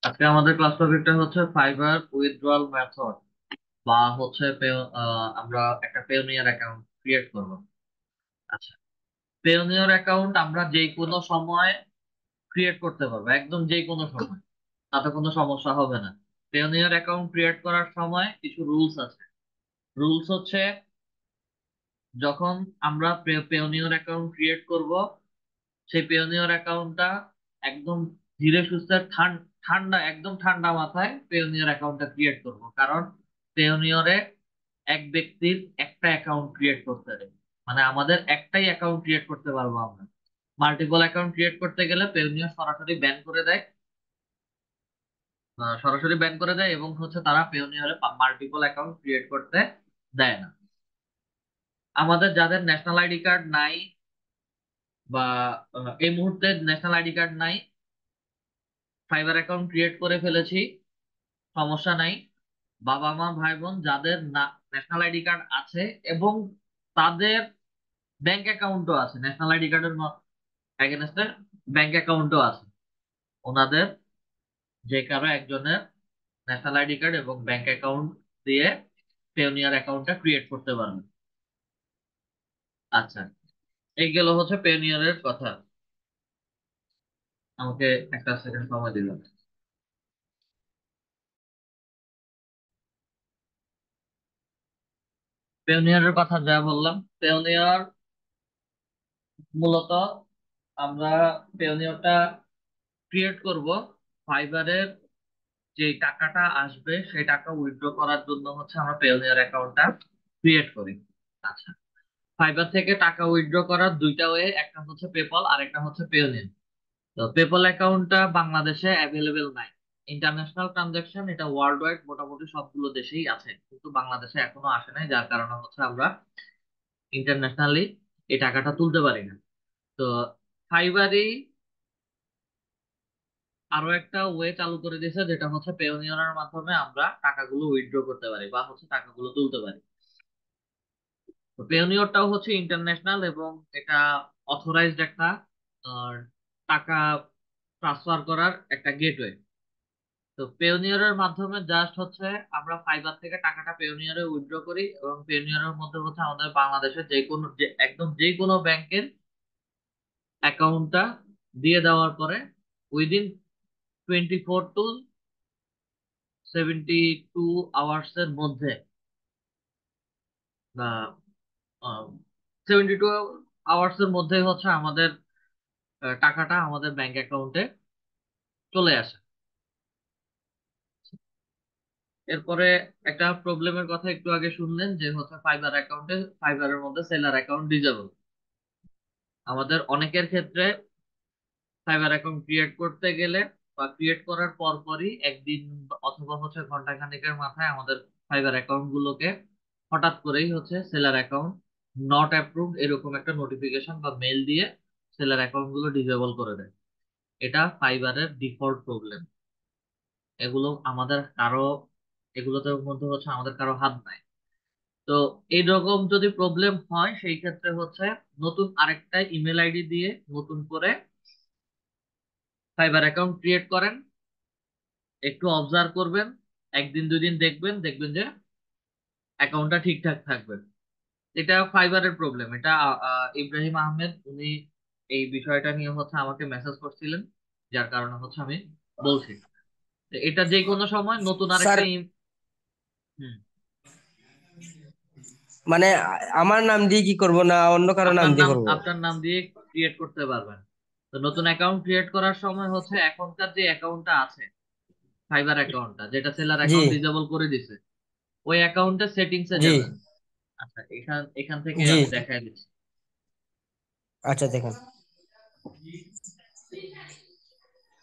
আজকে আমাদের ক্লাস টপিকটা হচ্ছে ফাইবার উইথড্রয়াল মেথড বা হচ্ছে আমরা একটা পেওনিয়ার অ্যাকাউন্ট ক্রিয়েট করব। আচ্ছা, পেওনিয়ার অ্যাকাউন্ট আমরা যে কোনো সময় ক্রিয়েট করতে পারবো, একদম যে কোনো সময়, তাতে কোনো সমস্যা হবে না। পেওনিয়ার অ্যাকাউন্ট ক্রিয়েট করার সময় কিছু রুলস আছে। রুলস হচ্ছে, যখন আমরা পেওনিয়ার অ্যাকাউন্ট ক্রিয়েট করব, সেই পেওনিয়ার অ্যাকাউন্টটা একদম ধীরে সুস্থে ঠান্ডা, একদম ঠান্ডা মাথায় পেওনিয়ার অ্যাকাউন্টটা ক্রিয়েট করব। কারণ পেওনিয়রে এক ব্যক্তির একটা অ্যাকাউন্ট ক্রিয়েট করতে দেয়, মানে আমাদের একটাই অ্যাকাউন্ট ক্রিয়েট করতে পারবো আমরা। মাল্টিপল অ্যাকাউন্ট ক্রিয়েট করতে গেলে পেওনিয়র সরাসরি ব্যান করে দেয়। সরাসরি ব্যান করে দেয় এবং হচ্ছে তারা পেওনিয়রে মাল্টিপল অ্যাকাউন্ট ক্রিয়েট করতে দেয় না। আমাদের যাদের ন্যাশনাল আইডি কার্ড নাই বা এই মুহূর্তে ন্যাশনাল আইডি কার্ড নাই, ফাইবার অ্যাকাউন্ট ক্রিয়েট করে ফেলেছি, সমস্যা নাই। বাবা মা ভাই বোন যাদের ন্যাশনাল আইডি কার্ড আছে এবং তাদের ব্যাংক অ্যাকাউন্টও আছে, ন্যাশনাল আইডি কার্ডের এগেনস্টে ব্যাংক অ্যাকাউন্টও আছে, ওনাদের যে কারো একজনের ন্যাশনাল আইডি কার্ড এবং ব্যাংক অ্যাকাউন্ট দিয়ে পেওনিয়ার অ্যাকাউন্টটা ক্রিয়েট করতে পারবেন। আচ্ছা, এই গেল হচ্ছে পেওনিয়ারের কথা। আমাকে একটা সেকেন্ড সময় দিল। পেওনিয়ারের কথা যা বললাম, পেওনিয়ার মূলত আমরা পেওনিয়ারটা ক্রিয়েট করব ফাইবারের যে টাকাটা আসবে সেই টাকা উইথড্র করার জন্য হচ্ছে আমরা পেওনিয়ার অ্যাকাউন্টটা ক্রিয়েট করি। আচ্ছা, ফাইবার থেকে টাকা উইথড্র করার দুইটা ওয়ে, একটা হচ্ছে পেপল আর একটা হচ্ছে পেওনিয়ার। তো পেপল অ্যাকাউন্টটা বাংলাদেশে অ্যাভেলেবেল নাই। ইন্টারন্যাশনাল ট্রানজাকশন এটা ওয়ার্ল্ড ওয়াইড মোটামুটি সবগুলো দেশেই আছে, কিন্তু বাংলাদেশে এখনো আসে নাই, যার কারণে হচ্ছে আমরা ইন্টারন্যাশনালি এই টাকাটা তুলতে পারি না। তো ফাইবারই আরো একটা ওয়ে চালু করে দিয়েছে, যেটা হচ্ছে পেওনিয়ারের মাধ্যমে আমরা টাকাগুলো উইথড্র করতে পারি বা হচ্ছে টাকাগুলো তুলতে পারি। তো পেওনিয়রটাও হচ্ছে ইন্টারন্যাশনাল এবং এটা অথরাইজড একটা আহ, টাকা ট্রান্সফার করার একটা গেটওয়ে। তো পেওনিয়রের মাধ্যমে জাস্ট হচ্ছে আমরা ফাইবার থেকে টাকাটা পেওনিয়রে উইথড্র করি এবং পেওনিয়রের মধ্যে হচ্ছে আমাদের বাংলাদেশের যে কোনো একদম যে কোনো ব্যাংকের অ্যাকাউন্টটা দিয়ে দেওয়ার পরে উইদিন 24 to 72 আওয়ার্স এর মধ্যে বা 72 আওয়ার্স এর মধ্যে হচ্ছে আমাদের টাকাটা আমাদের ব্যাংক অ্যাকাউন্টে চলে আসে। এরপরে একটা প্রবলেমের কথা একটু আগে শুনলেন, যে হচ্ছে ফাইবার অ্যাকাউন্টে, ফাইবারের মধ্যে সেলার অ্যাকাউন্ট ডিজেবল। আমাদের অনেকের ক্ষেত্রে ফাইবার অ্যাকাউন্ট ক্রিয়েট করতে গেলে বা ক্রিয়েট করার পরপরই একদিন অথবা হচ্ছে ঘন্টা খানেকের মাথায় আমাদের ফাইবার অ্যাকাউন্ট গুলোকে হঠাৎ করেই হচ্ছে সেলার অ্যাকাউন্ট নট অ্যাপ্রুভড এরকম একটা নোটিফিকেশন বা মেল দিয়ে সেলার অ্যাকাউন্ট গুলো ডিজেবল করে দেয়। এটা ফাইবারের ডিফল্ট প্রবলেম। এগুলো আমাদের কারো, এগুলোতে মধ্যে হচ্ছে আমাদের কারো হাত নাই। তো এইরকম যদি প্রবলেম হয় সেই ক্ষেত্রে হচ্ছে নতুন আরেকটা ইমেল আইডি দিয়ে নতুন করে ফাইবার অ্যাকাউন্ট ক্রিয়েট করেন। একটু অবজার্ভ করবেন, একদিন দুই দিন দেখবেন, দেখবেন যে অ্যাকাউন্টটা ঠিকঠাক থাকবে। এটা ফাইবারের প্রবলেম। এটা ইব্রাহিম আহমেদ উনি এই বিষয়টা নিয়ে হচ্ছে আমাকে মেসেজ করছিলেন, যার কারণে হচ্ছে আমি বলছি। তো এটা যে কোনো সময় নতুন স্যার, আরেকটা হুম, মানে আমার নাম দিয়ে কি করব না অন্য কারো নাম দিয়ে করব? আপনার নাম দিয়ে ক্রিয়েট করতে পারবেন। তো নতুন অ্যাকাউন্ট ক্রিয়েট করার সময় হচ্ছে এখনকার যে অ্যাকাউন্টটা আছে, ফাইবার অ্যাকাউন্টটা যেটা সেলার জি, অ্যাকাউন্ট ডিসেবল করে দিছে, ওই অ্যাকাউন্টের সেটিংস এ জি, যাবেন। আচ্ছা, এখান এখান থেকে জি। আমি দেখাই দিচ্ছি। আচ্ছা, দেখেন।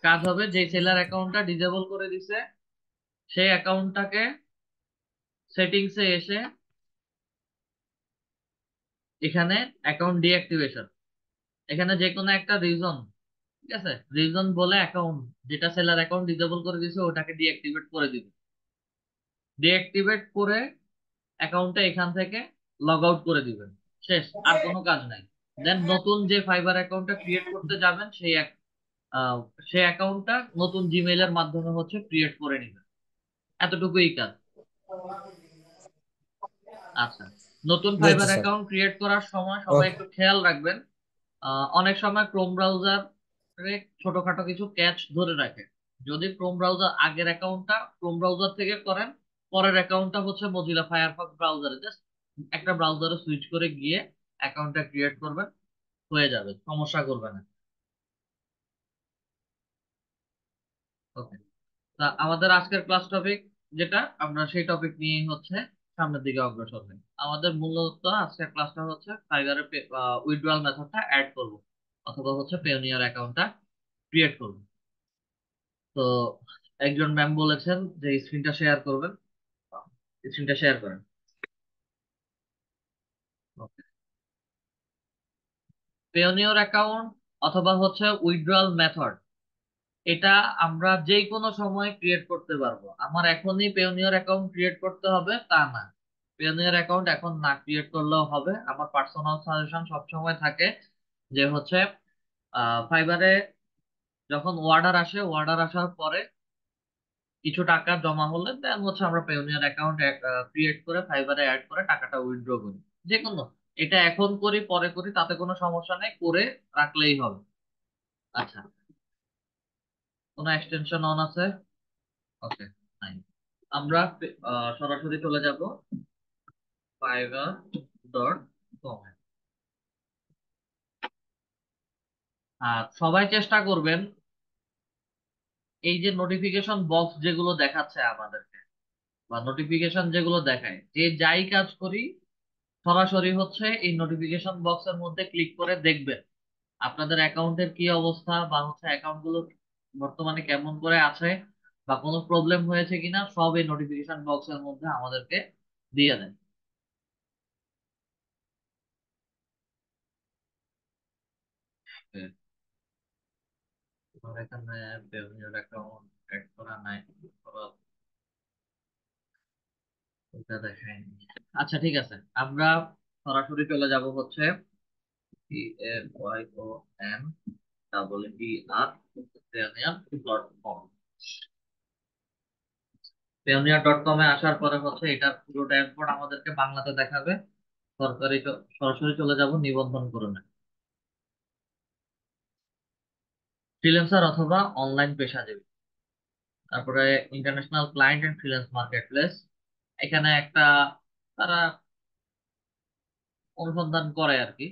কাজ হবে, যে সেলার অ্যাকাউন্টটা ডিসেবল করে দিছে সেই অ্যাকাউন্টটাকে সেটিংস এ এসে এখানে অ্যাকাউন্ট ডিঅ্যাক্টিভেশন, এখানে যে কোনো একটা রিজন, ঠিক আছে, রিজন বলে অ্যাকাউন্ট যেটা সেলার অ্যাকাউন্ট ডিসেবল করে দিছে ওটাকে ডিঅ্যাক্টিভেট করে দিবে। ডিঅ্যাক্টিভেট করে অ্যাকাউন্টটা এখান থেকে লগ আউট করে দিবেন। শেষ, আর কোনো কাজ নাই। দেন নতুন যে ফাইবার অ্যাকাউন্টটা ক্রিয়েট করতে যাবেন সেই আহ, সে অ্যাকাউন্টটা নতুন জিমেইলের মাধ্যমে হচ্ছে ক্রিয়েট করে নিবে। এতটুকুই কাজ। আচ্ছা, নতুন বুঝেছি ফাইবার স্যার। অ্যাকাউন্ট ক্রিয়েট করার সময় সবাই ওকে। একটু খেয়াল রাখবেন। অনেক সময় ক্রোম ব্রাউজার ছোটখাটো কিছু ক্যাচ ধরে রাখে। যদি ক্রোম ব্রাউজার আগের অ্যাকাউন্টটা ক্রোম ব্রাউজার থেকে করেন, পরের অ্যাকাউন্টটা হচ্ছে মজিলা ফায়ারফক্স ব্রাউজারে, জাস্ট একটা ব্রাউজারে সুইচ করে গিয়ে অ্যাকাউন্টটা ক্রিয়েট করবেন, হয়ে যাবে, সমস্যা করবে না। ওকে। তা আমাদের আজকের ক্লাস টপিক যেটা, আমরা সেই টপিক নিয়ে হচ্ছে সামনের দিকে অগ্রসর হই। আমাদের মূলত আজকের ক্লাসটা হচ্ছে ফাইবারে উইথড্রয়াল মেথডটা অ্যাড করব, অথবা হচ্ছে পেওনিয়ার অ্যাকাউন্টটা ক্রিয়েট করব। তো একজন ম্যাম বলেছেন যে স্ক্রিনটা শেয়ার করবেন। স্ক্রিনটা শেয়ার করেন। পেওনিয়র অ্যাকাউন্ট অথবা হচ্ছে উইথড্রয়াল মেথড, এটা আমরা যে কোনো সময় ক্রিয়েট করতে পারবো। আমার এখনই পেওনিয়র অ্যাকাউন্ট ক্রিয়েট করতে হবে তা না। পেওনিয়র অ্যাকাউন্ট এখন না ক্রিয়েট করলেও হবে। আমার পার্সোনাল সাজেশন সবসময় থাকে যে হচ্ছে ফাইবারে যখন অর্ডার আসে, অর্ডার আসার পরে কিছু টাকা জমা হলে দেন হচ্ছে আমরা পেওনিয়র অ্যাকাউন্ট ক্রিয়েট করে ফাইবারে অ্যাড করে টাকাটা উইথড্র করি। যে কোনো, এটা এখন করি পরে করি তাতে কোনো সমস্যা নেই, করে রাখলেই হবে। আচ্ছা, কোনো এক্সটেনশন অন আছে? ওকে, নাই। আমরা সরাসরি চলে যাব fiverr.com এ। আর সবাই চেষ্টা করবেন এই যে নোটিফিকেশন বক্স যেগুলো দেখাচ্ছে আমাদেরকে, বা নোটিফিকেশন যেগুলো দেখায়, যে যাই কাজ করি সরাসরি হচ্ছে এই নোটিফিকেশন বক্সের মধ্যে ক্লিক করে দেখবেন আপনাদের অ্যাকাউন্টের কি অবস্থা, বা হচ্ছে অ্যাকাউন্ট গুলো বর্তমানে কেমন করে আছে, বা কোনো প্রবলেম হয়েছে কিনা, সব এই নোটিফিকেশন বক্সের মধ্যে আমাদেরকে দিয়ে দেন। হুম। তোমার এখানে পেওনিয়ার অ্যাকাউন্ট অ্যাড করা নাই, করা, ওটা দেখায়নি। আচ্ছা ঠিক আছে, আমরা সরাসরি চলে যাব হচ্ছে PAYON পেওনিয়ার.com। পেওনিয়ার.com এ আসার পরে হচ্ছে এটার পুরো ড্যাশবোর্ড আমাদেরকে বাংলাতে দেখাবে। সরাসরি চলে যাব নিবন্ধন করুন, ফ্রিল্যান্সার অথবা অনলাইন পেশাজীবী। তারপরে international client and freelance marketplace. এখানে একটা তারা অনুসন্ধান করে আর কি।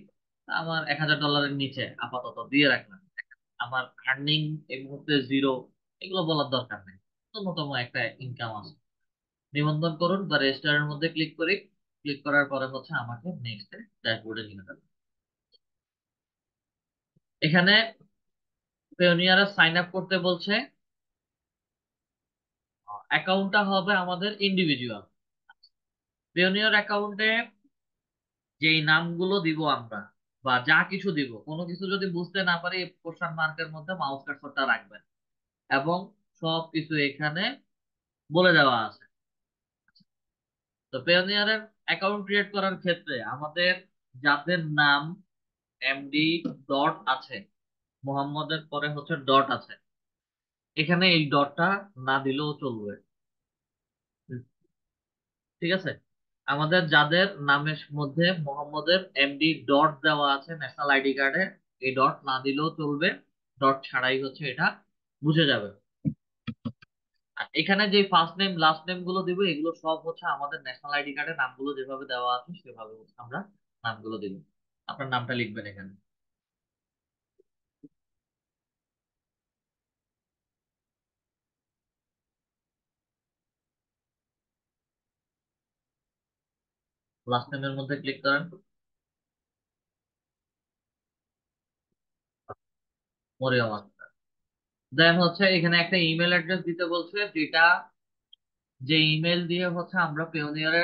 আমার $1000 নিচে আপাতত দিয়ে রাখলাম। আমার আর্নিং এই মুহূর্তে জিরো, এগুলো বলার দরকার নেই, ন্যূনতম একটা ইনকাম আছে। নিবন্ধন করুন বা রেজিস্টারের মধ্যে ক্লিক করি। ক্লিক করার পরে হচ্ছে আমাকে নেক্সট ড্যাশবোর্ডে নিয়ে যাবে। এখানে পেওনিয়ারা সাইন আপ করতে বলছে। অ্যাকাউন্টটা হবে আমাদের ইন্ডিভিজুয়াল। পেওনিয়ার অ্যাকাউন্টে যেই নামগুলো দিব আমরা, বা যা কিছু দিব, কোনো কিছু যদি বুঝতে না পারি কোশ্চেন মার্কের মধ্যে মাউস কার্সরটা রাখবেন, এবং সব কিছু এখানে বলে দেওয়া আছে। তো পেওনিয়ারের অ্যাকাউন্ট ক্রিয়েট করার ক্ষেত্রে আমাদের যাদের নাম এমডি ডট আছে, মোহাম্মদের পরে হচ্ছে ডট আছে, এখানে এই ডটটা না দিলেও চলবে। ঠিক আছে, আমাদের যাদের নামের মধ্যে মোহাম্মদের এমডি ডট দেওয়া আছে ন্যাশনাল আইডি কার্ডে, এই ডট না দিলেও চলবে, ডট ছাড়াই হচ্ছে এটা বুঝে যাবে। আর এখানে যে ফার্স্ট নেম লাস্ট নেম গুলো দিব, এগুলো সব হচ্ছে আমাদের ন্যাশনাল আইডি কার্ডে নামগুলো যেভাবে দেওয়া আছে সেভাবে হচ্ছে আমরা নামগুলো দিব। আপনার নামটা লিখবেন এখানে। লাস্ট নেমের মধ্যে ক্লিক করেন, মরিয়ম আক্তার। দেন হচ্ছে এখানে একটা ইমেল অ্যাড্রেস দিতে বলছে, যেটা যে ইমেল দিয়ে হচ্ছে আমরা পেওনিয়ারে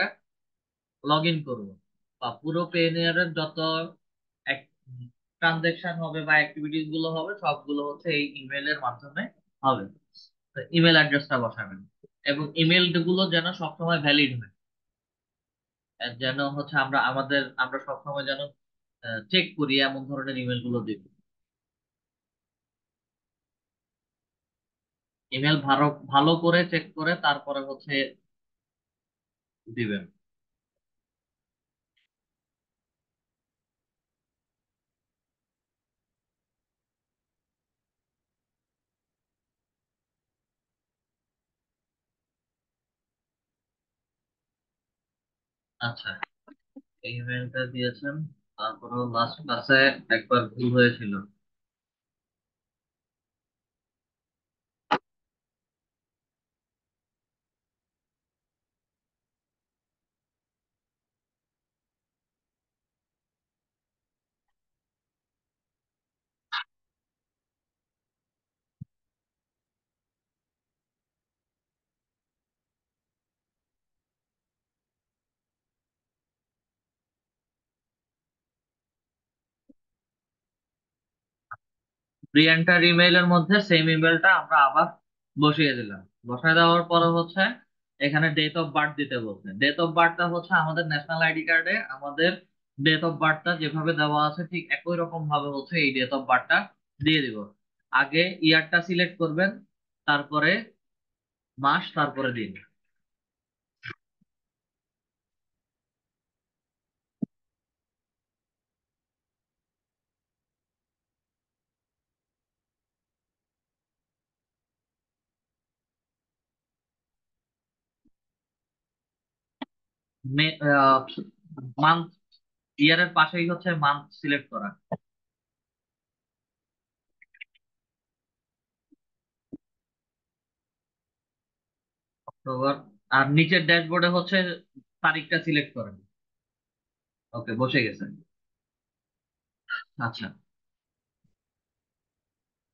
লগ ইন করবো, বা পুরো পেওনিয়ারের যত ট্রানজেকশন হবে বা অ্যাক্টিভিটিস গুলো হবে সবগুলো হচ্ছে এই ইমেলের মাধ্যমে হবে। ইমেল অ্যাড্রেসটা বসাবেন, এবং ইমেল গুলো যেন সবসময় ভ্যালিড হয়। যেন হচ্ছে আমরা সবসময় যেন চেক করি এমন ধরনের ইমেল গুলো দিব। ইমেল ভালো ভালো করে চেক করে তারপরে হচ্ছে দিবেন। আচ্ছা, এই ইমেলটা দিয়েছেন, তারপরে লাস্ট ক্লাসে একবার ভুল হয়েছিল। প্রি এন্টার ইমেইলের মধ্যে সেম ইমেলটা আমরা আবার বসিয়ে দিলাম। বসায় দেওয়ার পরে হচ্ছে এখানে ডেট অফ বার্থ দিতে বলছে। ডেট অফ বার্থটা হচ্ছে আমাদের ন্যাশনাল আইডি কার্ডে আমাদের ডেট অফ বার্থটা যেভাবে দেওয়া আছে ঠিক একই রকম ভাবে হচ্ছে এই ডেট অফ বার্থটা দিয়ে দিব। আগে ইয়ারটা সিলেক্ট করবেন, তারপরে মাস, তারপরে দিন। মান্থ, ইয়ারের পাশেই হচ্ছে মান্থ সিলেক্ট করা। অক্টোবর। আর নিচের ড্যাশবোর্ডে হচ্ছে তারিখটা সিলেক্ট করেন। ওকে, বসে গেছে। আচ্ছা,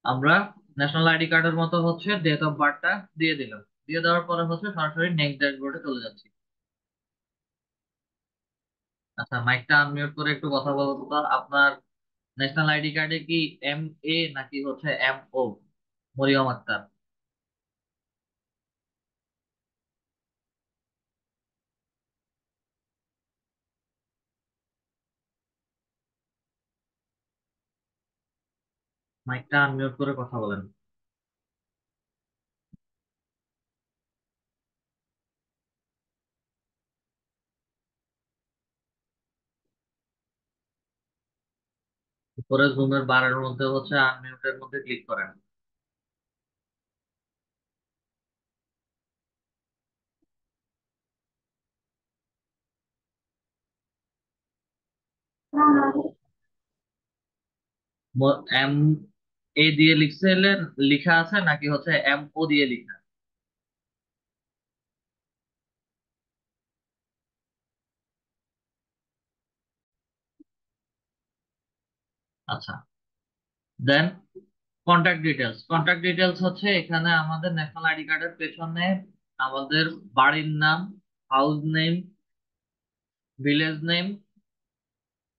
আমরা ন্যাশনাল আইডি কার্ডের মতো হচ্ছে ডেট অফ বার্থটা দিয়ে দিলাম। দিয়ে দেওয়ার পরে হচ্ছে সরাসরি নেক্সট ড্যাশবোর্ডে চলে যাচ্ছি। আচ্ছা, মাইকটা আনমিউট করে একটু কথা বলবো তো। আপনার ন্যাশনাল আইডি কার্ডে কি MA নাকি হচ্ছে MO? মরিয়ম আক্তার। মাইকটা আনমিউট করে কথা বলেন। উপরে জুমের বারের মধ্যে হচ্ছে আনমিউটের মধ্যে ক্লিক করেন। MA দিয়ে লিখছিলেন, লিখা আছে নাকি হচ্ছে MO দিয়ে লিখা? আচ্ছা, দেন কন্ট্যাক্ট ডিটেলস। কন্ট্যাক্ট ডিটেলস হচ্ছে এখানে আমাদের ন্যাশনাল আইডি কার্ডের পেছনে আমাদের বাড়ির নাম, হাউস নেম, ভিলেজ নেম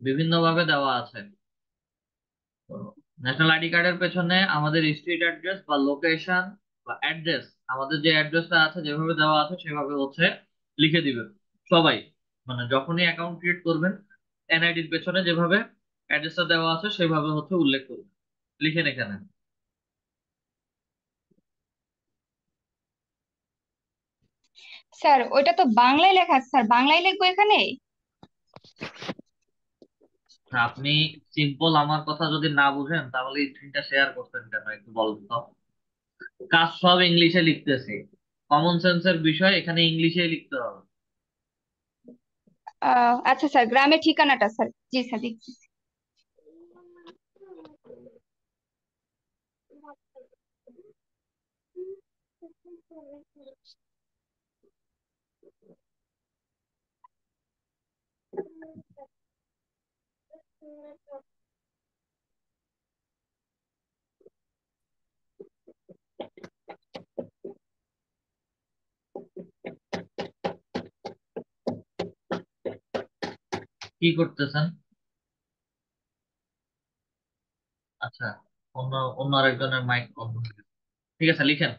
বিভিন্ন ভাবে দেওয়া আছে। ন্যাশনাল আইডি কার্ডের পেছনে আমাদের স্ট্রিট অ্যাড্রেস বা লোকেশন বা অ্যাড্রেস, আমাদের যে অ্যাড্রেসটা আছে যেভাবে দেওয়া আছে সেভাবে হচ্ছে লিখে দিবেন সবাই। মানে যখনই অ্যাকাউন্ট ক্রিয়েট করবেন, NIDর পেছনে যেভাবে অ্যাড্রেসটা দেওয়া আছে সেভাবে হচ্ছে উল্লেখ করবেন, লিখেন এখানে। স্যার ওইটা তো বাংলায় লেখা আছে, স্যার বাংলায় লিখবো এখানে? আপনি সিম্পল আমার কথা যদি না বুঝেন তাহলে স্ক্রিনটা শেয়ার করতেন কেন একটু বলুন তো। কাজ সব ইংলিশে লিখতেছি, কমন সেন্সের বিষয় এখানে ইংলিশে লিখতে হবে। আচ্ছা স্যার, গ্রামের ঠিকানাটা স্যার, জি স্যার দিচ্ছি। কি করতেছেন? আচ্ছা, অন্য অন্য আরেকজনের মাইক অন হয়ে গেছে। ঠিক আছে, লিখেন।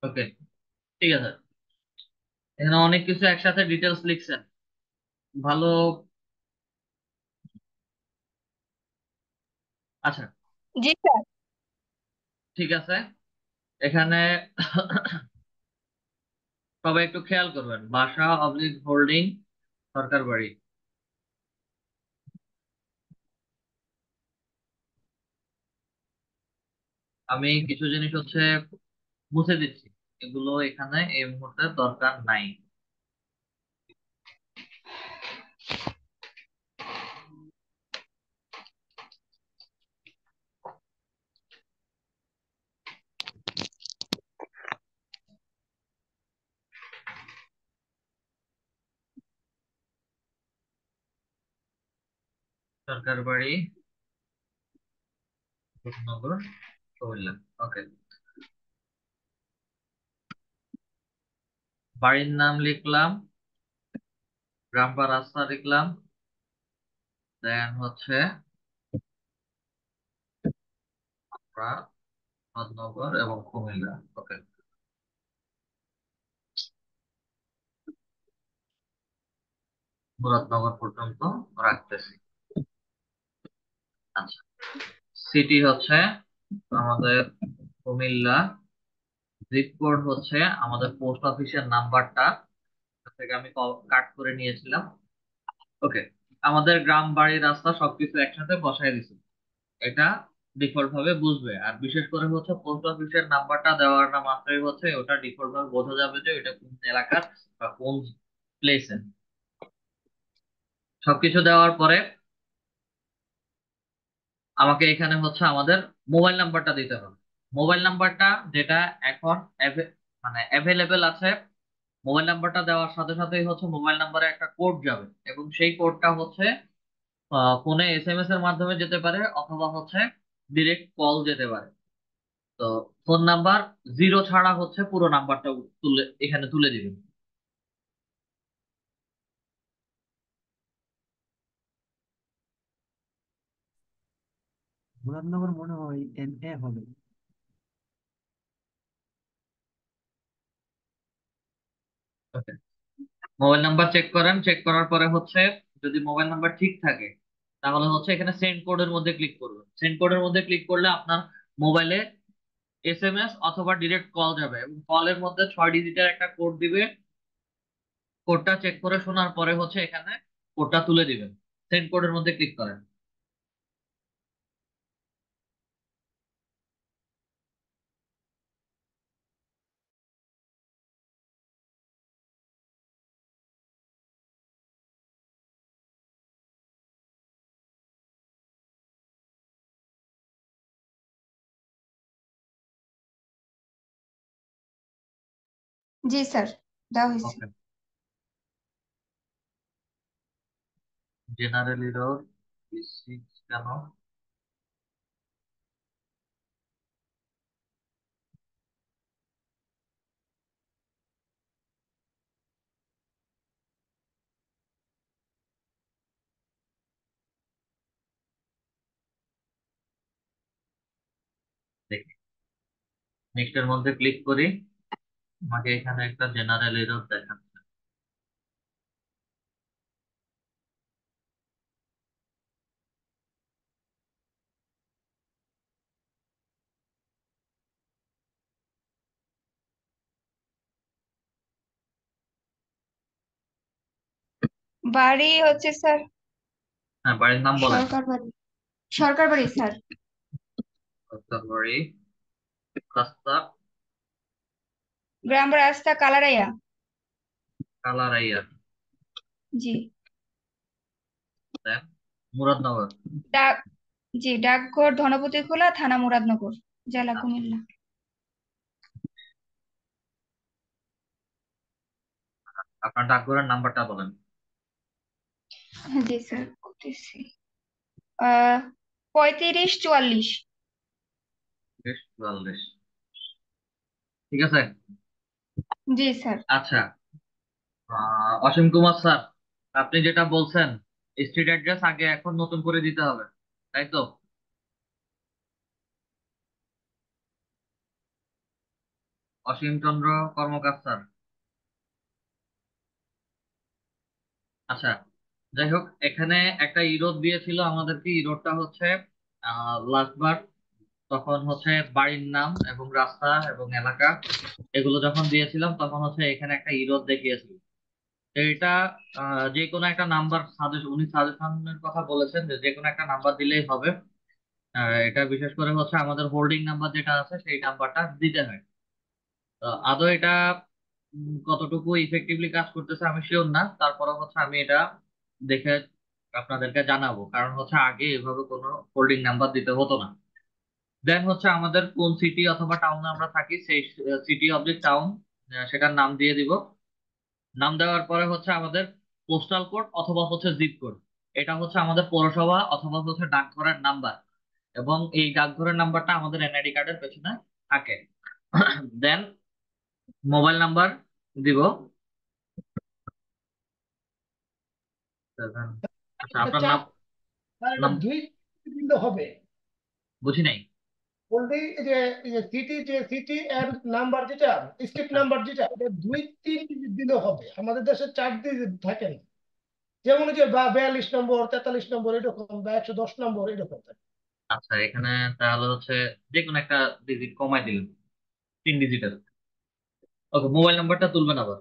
ওকে, ঠিক আছে। এখানে অনেক কিছু একসাথে ডিটেলস লিখছেন, ভালো। আচ্ছা, জি স্যার। ঠিক আছে। এখানে সবাই একটু খেয়াল করবেন, বাসা অবলিক হোল্ডিং সরকার বাড়ি। আমি কিছু জিনিস হচ্ছে মুছে দিচ্ছি, এগুলো এখানে এই মুহূর্তে দরকার নাই। সরকার বাড়ি, রূপনগর, কুমিল্লা। ওকে, বাড়ির নাম লিখলাম, গ্রাম বা রাস্তা লিখলাম, দেন হচ্ছে আমরা রূপনগর এবং কুমিল্লা। ওকে, মুরাদনগর পর্যন্ত রাখতেছি। আচ্ছা, সিটি হচ্ছে আমাদের কুমিল্লা, জিপ কোড হচ্ছে আমাদের পোস্ট অফিসের নাম্বারটা থেকে আমি কাট করে নিয়েছিলাম। ওকে, আমাদের গ্রাম বাড়ি রাস্তা সবকিছু একসাথে বসাই দিছি, এটা ডিফল্ট ভাবে বুঝবে। আর বিশেষ করে হচ্ছে পোস্ট অফিসের নাম্বারটা দেওয়ার না মাত্রই হচ্ছে ওটা ডিফল্ট ভাবে বোঝা যাবে যে এটা কোন এলাকার বা কোন প্লেসে। সবকিছু দেওয়ার পরে আমাকে এখানে হচ্ছে আমাদের মোবাইল নাম্বারটা দিতে হবে। মোবাইল নাম্বারটা যেটা এখন মানে অ্যাভেলেবেল আছে, মোবাইল নাম্বারটা দেওয়ার সাথে সাথেই হচ্ছে মোবাইল নাম্বারে একটা কোড যাবে, এবং সেই কোডটা হচ্ছে ফোনে এসএমএস এর মাধ্যমে যেতে পারে অথবা হচ্ছে ডিরেক্ট কল যেতে পারে। তো ফোন নাম্বার জিরো ছাড়া হচ্ছে পুরো নাম্বারটা তুলে এখানে তুলে দিবেন। মুরাদনগর মনে হয় NA হবে। ওকে, মোবাইল নাম্বার চেক করেন, চেক করার পরে হচ্ছে যদি মোবাইল নাম্বার ঠিক থাকে তাহলে হচ্ছে এখানে সেন্ড কোডের মধ্যে ক্লিক করবেন। সেন্ড কোডের মধ্যে ক্লিক করলে আপনার মোবাইলে এসএমএস অথবা ডিরেক্ট কল যাবে, এবং কলের মধ্যে 6 ডিজিটের একটা কোড দিবে। কোডটা চেক করে শোনার পরে হচ্ছে এখানে কোডটা তুলে দিবেন, সেন্ড কোডের মধ্যে ক্লিক করেন। জি স্যার, দেওয়া হয়েছে। ওকে, জেনারেল রোড, কেন? দেখি, নেক্সটের মধ্যে ক্লিক করি, আমাকে এখানে একটা জেনারেল এরর দেখাচ্ছে। বাড়ি হচ্ছে স্যার হ্যাঁ, বাড়ির নাম বলেন। সরকার বাড়ি। সরকার বাড়ি স্যার। বাড়ি, রাস্তা, গ্রাম বা রাস্তা কালারাইয়া। কালারাইয়া, জি। দেন মুরাদনগর। ডাক জি, ডাকঘর ধনপতি খোলা, থানা মুরাদনগর, জেলা আচ্ছা, কুমিল্লা। আপনার ডাকঘরের নাম্বারটা বলেন। জি স্যার করতেছি। 35 44। 44। ঠিক আছে। জি স্যার। আচ্ছা, অসীম কুমার স্যার, আপনি যেটা বলছেন স্ট্রিট অ্যাড্রেস আগে এখন নতুন করে দিতে হবে, তাই তো? অসীম চন্দ্র কর্মকার স্যার। আচ্ছা, যাই হোক, এখানে একটা ইরোড দিয়েছিল আমাদেরকে। ইরোডটা হচ্ছে লাস্টবার তখন হচ্ছে বাড়ির নাম এবং রাস্তা এবং এলাকা এগুলো যখন দিয়েছিলাম তখন হচ্ছে এখানে একটা ইরোড দেখিয়েছিল। তো এটা যে কোনো একটা নাম্বার সাজেশন, উনি সাজেশনের কথা বলেছেন যে যে কোনো একটা নাম্বার দিলেই হবে। এটা বিশেষ করে হচ্ছে আমাদের হোল্ডিং নাম্বার যেটা আছে সেই নাম্বারটা দিতে হয়। তো আদৌ এটা কতটুকু ইফেক্টিভলি কাজ করতেছে আমি শিওর না, তারপরে হচ্ছে আমি এটা দেখে আপনাদেরকে জানাবো, কারণ হচ্ছে আগে এভাবে কোনো হোল্ডিং নাম্বার দিতে হতো না। দেন হচ্ছে আমাদের কোন সিটি অথবা টাউনে আমরা থাকি সেই সিটি অফ দি টাউন সেটার নাম দিয়ে দিব। নাম দেওয়ার পরে হচ্ছে আমাদের পোস্টাল কোড অথবা হচ্ছে জিপ কোড, এটা হচ্ছে আমাদের পৌরসভা অথবা হচ্ছে ডাকঘরের নাম্বার, এবং এই ডাকঘরের নাম্বারটা আমাদের এনআইডি কার্ডের পেছনে থাকে। দেন মোবাইল নাম্বার দিব 7। আচ্ছা, এটা আপনার চার, নাম আর এটা নাম 2 দিলে হবে। বুঝি নাই। বলতে সিটি এর নাম্বার যেটা, স্ট্রিট হ্যাঁ, নাম্বার যেটা, এটা 2 3 দিলে হবে। আমাদের দেশে 4 ডিজিট থাকে না। যেমন ওই যে 42 নম্বর, 43 নম্বর এরকম, বা 110 নম্বর এরকম থাকে। আচ্ছা, এখানে তাহলে হচ্ছে যে কোনো একটা ডিজিট কমাই দিলেন, 3 ডিজিটের। ওকে, মোবাইল নাম্বারটা তুলবেন আবার।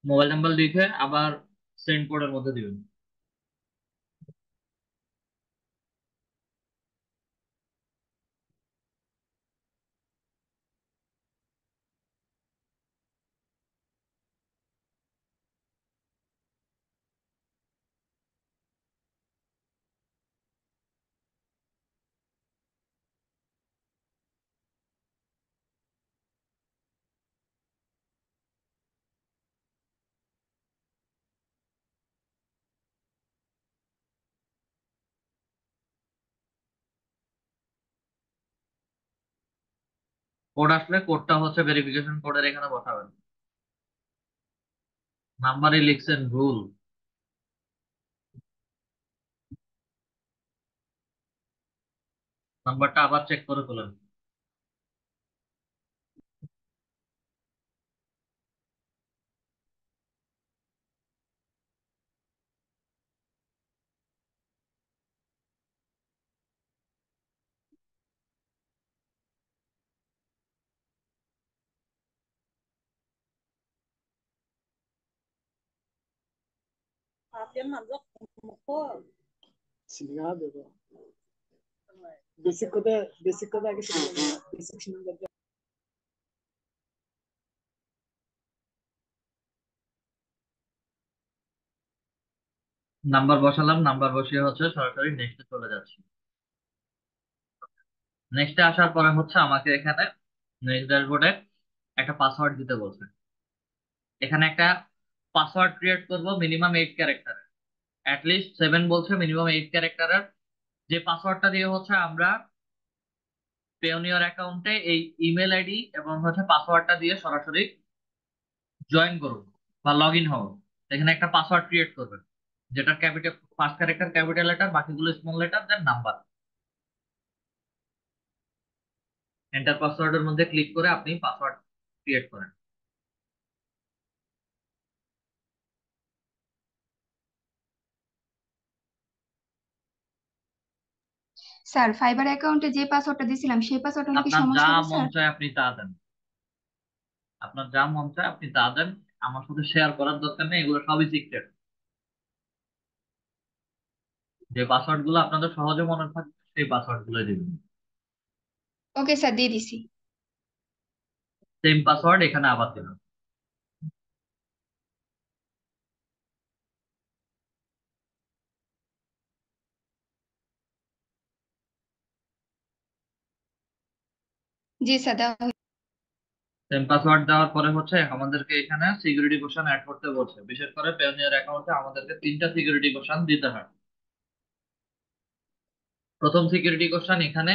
মোবাইল নাম্বার লিখে আবার সেন্ড কোডের মধ্যে দিবেন। কোড আসলে কোডটা হচ্ছে ভেরিফিকেশন কোডের এখানে বসাবেন। নাম্বারই লিখছেন ভুল। নাম্বারটা আবার চেক করে তোলেন। নাম্বার বসালাম, নাম্বার বসিয়ে হচ্ছে সরাসরি নেক্সটে চলে যাচ্ছি। নেক্সটে আসার পরে হচ্ছে আমাকে এখানে নেক্সট ড্যাশবোর্ডে একটা পাসওয়ার্ড দিতে বলছে। এখানে একটা পাসওয়ার্ড ক্রিয়েট করব মিনিমাম 8 ক্যারেক্টারের, অ্যাটলিস্ট 7 বলছে, মিনিমাম 8 ক্যারেক্টারের। যে পাসওয়ার্ডটা দিয়ে হচ্ছে আমরা পেওনিয়ার অ্যাকাউন্টে এই ইমেল আইডি এবং হচ্ছে পাসওয়ার্ডটা দিয়ে সরাসরি জয়েন করুন বা লগ ইন হবো। এখানে একটা পাসওয়ার্ড ক্রিয়েট করবেন, যেটা capital, first character capital letter, বাকিগুলো স্মল লেটার, দেন নাম্বার। এন্টার পাসওয়ার্ডের মধ্যে ক্লিক করে আপনি পাসওয়ার্ড ক্রিয়েট করেন। স্যার ফাইবার অ্যাকাউন্টে যে পাসওয়ার্ডটা দিয়েছিলাম সেই পাসওয়ার্ড হলে কি আপনার যা সমস্যা হবে মন স্যার? চায় আপনি তা দেন। আপনার যা মন চায় আপনি তা দেন। আমার সাথে শেয়ার করার দরকার নেই, এগুলো সবই সিক্রেট। যে পাসওয়ার্ড গুলো আপনাদের সহজে মনে থাকবে সেই পাসওয়ার্ড গুলো দিবেন। ওকে স্যার, দিয়ে দিছি। সেম পাসওয়ার্ড এখানে আবার দিবেন। জি স্যার, দেওয়া সেম পাসওয়ার্ড দেওয়ার পরে হচ্ছে আমাদেরকে এখানে সিকিউরিটি কোশ্চেন অ্যাড করতে বলছে। বিশেষ করে পেওনিয়ার অ্যাকাউন্টে আমাদেরকে 3টা সিকিউরিটি কোশ্চেন দিতে হয়। প্রথম সিকিউরিটি কোশ্চেন এখানে,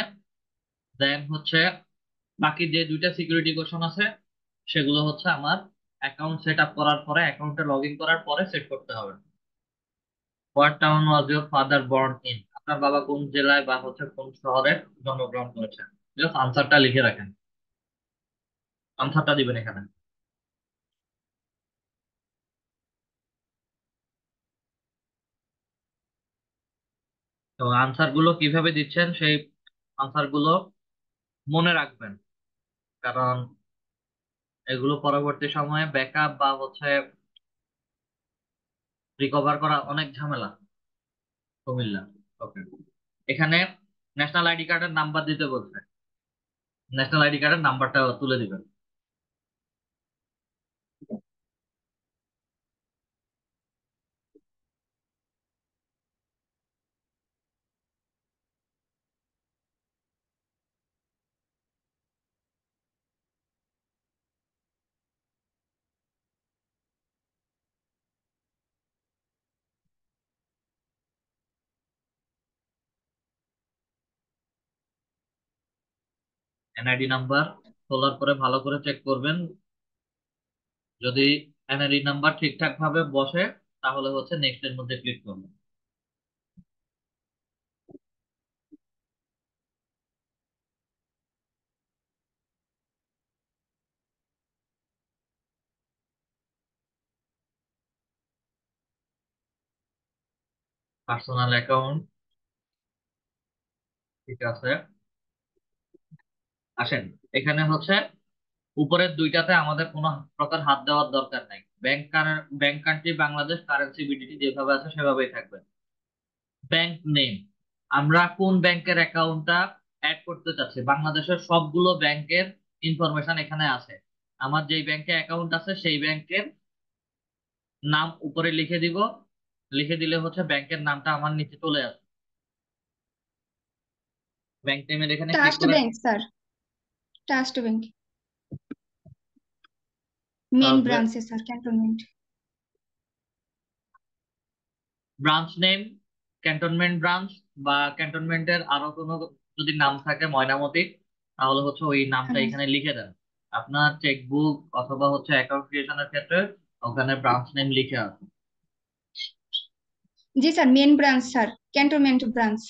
দেন হচ্ছে বাকি যে 2টা সিকিউরিটি কোশ্চেন আছে সেগুলো হচ্ছে আমার অ্যাকাউন্ট সেট আপ করার পরে, অ্যাকাউন্টে লগ ইন করার পরে সেট করতে হবে। What town was your father born in? আপনার বাবা কোন জেলায় বা হচ্ছে কোন শহরে জন্মগ্রহণ করেছেন? জাস্ট আনসারটা লিখে রাখেন, আনসারটা দিবেন এখানে। তো আনসার গুলো কিভাবে দিচ্ছেন সেই আনসার গুলো মনে রাখবেন, কারণ এগুলো পরবর্তী সময়ে ব্যাকআপ বা হচ্ছে রিকভার করা অনেক ঝামেলা। কুমিল্লা, ওকে। এখানে ন্যাশনাল আইডি কার্ডের নাম্বার দিতে বলছে, ন্যাশনাল আইডি কার্ডের নাম্বারটা তুলে দিবেন। এনআইডি নাম্বার তোলার পরে ভালো করে চেক করবেন, যদি এনআইডি নাম্বার ঠিকঠাক ভাবে বসে তাহলে হচ্ছে নেক্সট এর মধ্যে ক্লিক করবেন। পার্সোনাল অ্যাকাউন্ট, ঠিক আছে। আসেন, এখানে হচ্ছে উপরের 2টাতে আমাদের কোনো প্রকার হাত দেওয়ার দরকার নাই। Bank country Bangladesh, currency BDT যেভাবে আছে সেভাবেই থাকবে। ব্যাংক নেম, আমরা কোন ব্যাংকের অ্যাকাউন্টটা অ্যাড করতে চাচ্ছি, বাংলাদেশের সবগুলো ব্যাংকের ইনফরমেশন এখানে আছে। আমার যেই ব্যাংকে অ্যাকাউন্ট আছে সেই ব্যাংকের নাম উপরে লিখে দিব, লিখে দিলে হচ্ছে ব্যাংকের নামটা আমার নিচে চলে আসবে। ব্যাংক নেমের এখানে ক্লিক ট্রাস্ট করে bank sir, Trust Bank main ব্রাঞ্চে sir, cantonment. Branch name, cantonment branch, বা ক্যান্টনমেন্টের আরো কোনো যদি নাম থাকে ময়নামতি, তাহলে হচ্ছে ওই নামটা হ্যাঁ এখানে লিখে দেন। আপনার চেকবুক অথবা হচ্ছে অ্যাকাউন্ট ক্রিয়েশনের ক্ষেত্রে ওখানে ব্রাঞ্চ নেম লিখে আছে। জি sir, main branch sir, cantonment branch.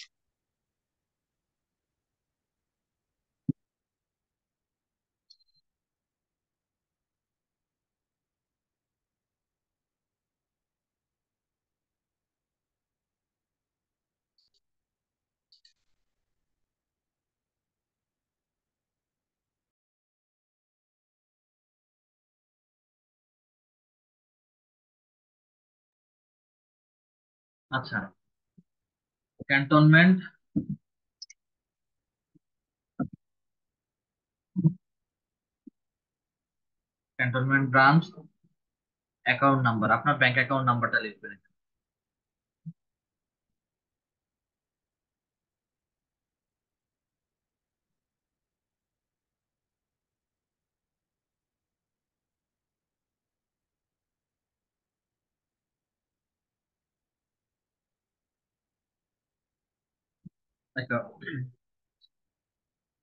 আচ্ছা, cantonment, cantonment branch, account number, আপনার ব্যাংক অ্যাকাউন্ট নাম্বারটা লিখবেন।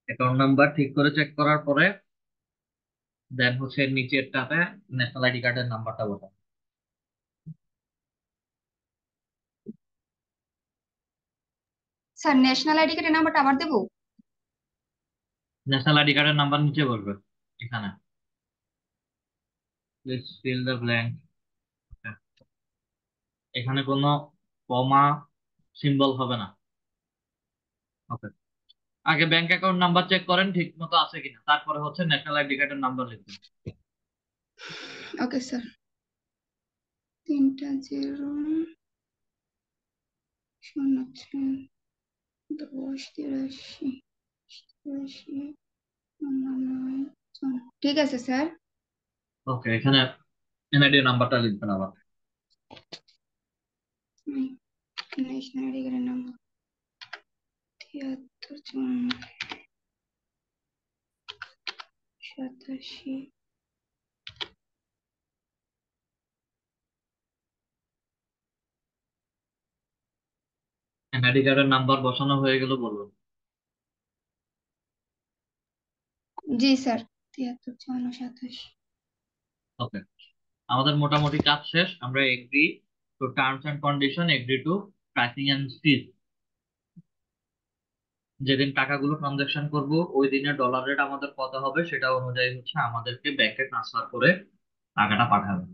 অ্যাকাউন্ট নাম্বার ঠিক করে চেক করার পরে দেন হচ্ছে নিচেরটাতে ন্যাশনাল আইডি কার্ডের নাম্বারটা বসান। স্যার ন্যাশনাল আইডি কার্ডের নাম্বারটা আবার দেবো? ন্যাশনাল আইডি কার্ডের নাম্বার নিচে বসবে এখানে, প্লিজ ফিল দ্য ব্ল্যাঙ্ক। এখানে কোনো কমা সিম্বল হবে না। ওকে, আগে ব্যাংক অ্যাকাউন্ট নাম্বার চেক করেন ঠিক মতো আছে কিনা, তারপরে হচ্ছে ন্যাশনাল আইডি কার্ডের নাম্বার লিখবেন। Okay sir. 3-0-10-83-83-99। ঠিক আছে স্যার। ওকে, এখানে এনআইডি নাম্বারটা লিখবেন আবার। ন্যাশনাল আইডি কার্ডের নাম্বার 73-54। 87। এনআইডি কার্ডের নাম্বার বসানো হয়ে গেল বলুন। জি স্যার, 73 54 87। ওকে, আমাদের মোটামুটি কাজ শেষ। আমরা agree to terms and condition, agree to pricing and fees. যেদিন টাকাগুলো ট্রানজাকশন করব ওই দিনে ডলার রেট আমাদের কত হবে সেটা অনুযায়ী হচ্ছে আমাদেরকে ব্যাংকে ট্রান্সফার করে টাকাটা পাঠাবে।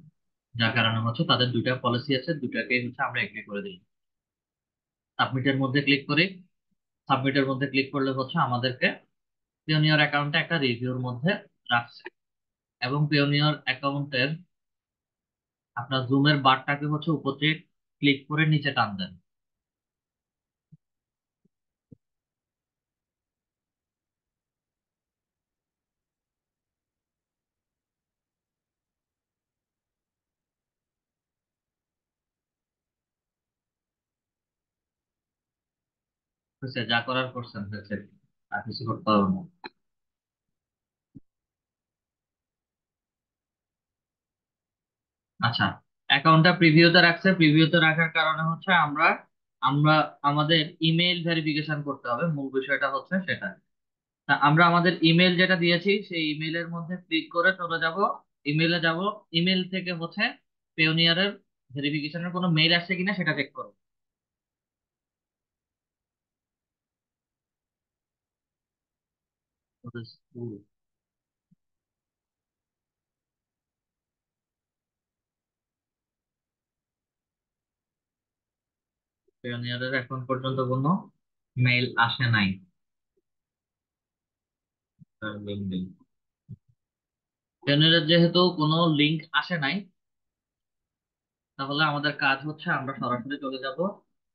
যার কারণে হচ্ছে তাদের দুইটা পলিসি আছে, দুটাকেই হচ্ছে আমরা এগ্রি করে দিই। সাবমিটের মধ্যে ক্লিক করি। সাবমিটের মধ্যে ক্লিক করলে হচ্ছে আমাদেরকে পিওনিয়র অ্যাকাউন্টে একটা রিভিউর মধ্যে রাখছে, এবং পিওনিয়র অ্যাকাউন্টের আপনার জুমের বারটাকে হচ্ছে উপরে ক্লিক করে নিচে টান দেন। হয়েছে, যা করার করছেন, হয়েছে, আর কিছু করতে হবে না। আচ্ছা, অ্যাকাউন্টটা প্রিভিউতে রাখছে, প্রিভিউতে রাখার কারণে হচ্ছে আমরা আমরা আমাদের ইমেইল ভেরিফিকেশন করতে হবে, মূল বিষয়টা হচ্ছে সেটা। তা আমরা আমাদের ইমেল যেটা দিয়েছি সেই ইমেইলের মধ্যে ক্লিক করে চলে যাব, ইমেইলে যাব। ইমেল থেকে হচ্ছে পেওনিয়ারের ভেরিফিকেশনের কোনো মেইল আসছে কিনা সেটা চেক করো। পেওনিয়ারের এখন পর্যন্ত কোনো মেইল আসে নাই। পেওনিয়ারের যেহেতু কোনো লিংক আসে নাই, তাহলে আমাদের কাজ হচ্ছে আমরা সরাসরি চলে যাব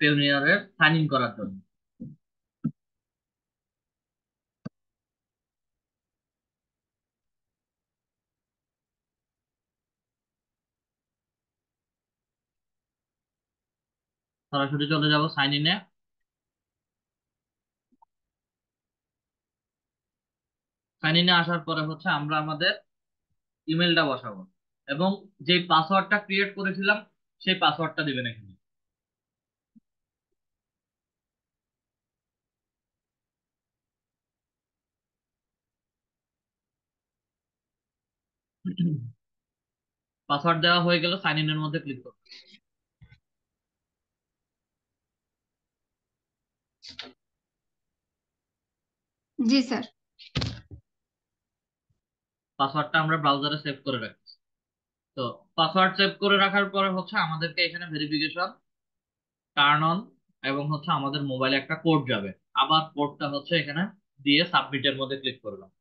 পেওনিয়ারের সাইন ইন করার জন্য। সরাসরি চলে যাব সাইন ইনে। সাইন ইনে আসার পরে হচ্ছে আমরা আমাদের ইমেলটা বসাবো, এবং যে পাসওয়ার্ডটা ক্রিয়েট করেছিলাম সেই পাসওয়ার্ডটা দিবেন এখানে। পাসওয়ার্ড দেওয়া হয়ে গেল, সাইন ইন এর মধ্যে ক্লিক করুন। জি স্যার। পাসওয়ার্ডটা আমরা ব্রাউজারে সেভ করে রাখি। তো পাসওয়ার্ড সেভ করে রাখার পরে হচ্ছে আমাদেরকে এখানে ভেরিফিকেশন টার্ন অন, এবং হচ্ছে আমাদের মোবাইলে একটা কোড যাবে। আবার কোডটা হচ্ছে এখানে দিয়ে সাবমিটের মধ্যে ক্লিক করলাম।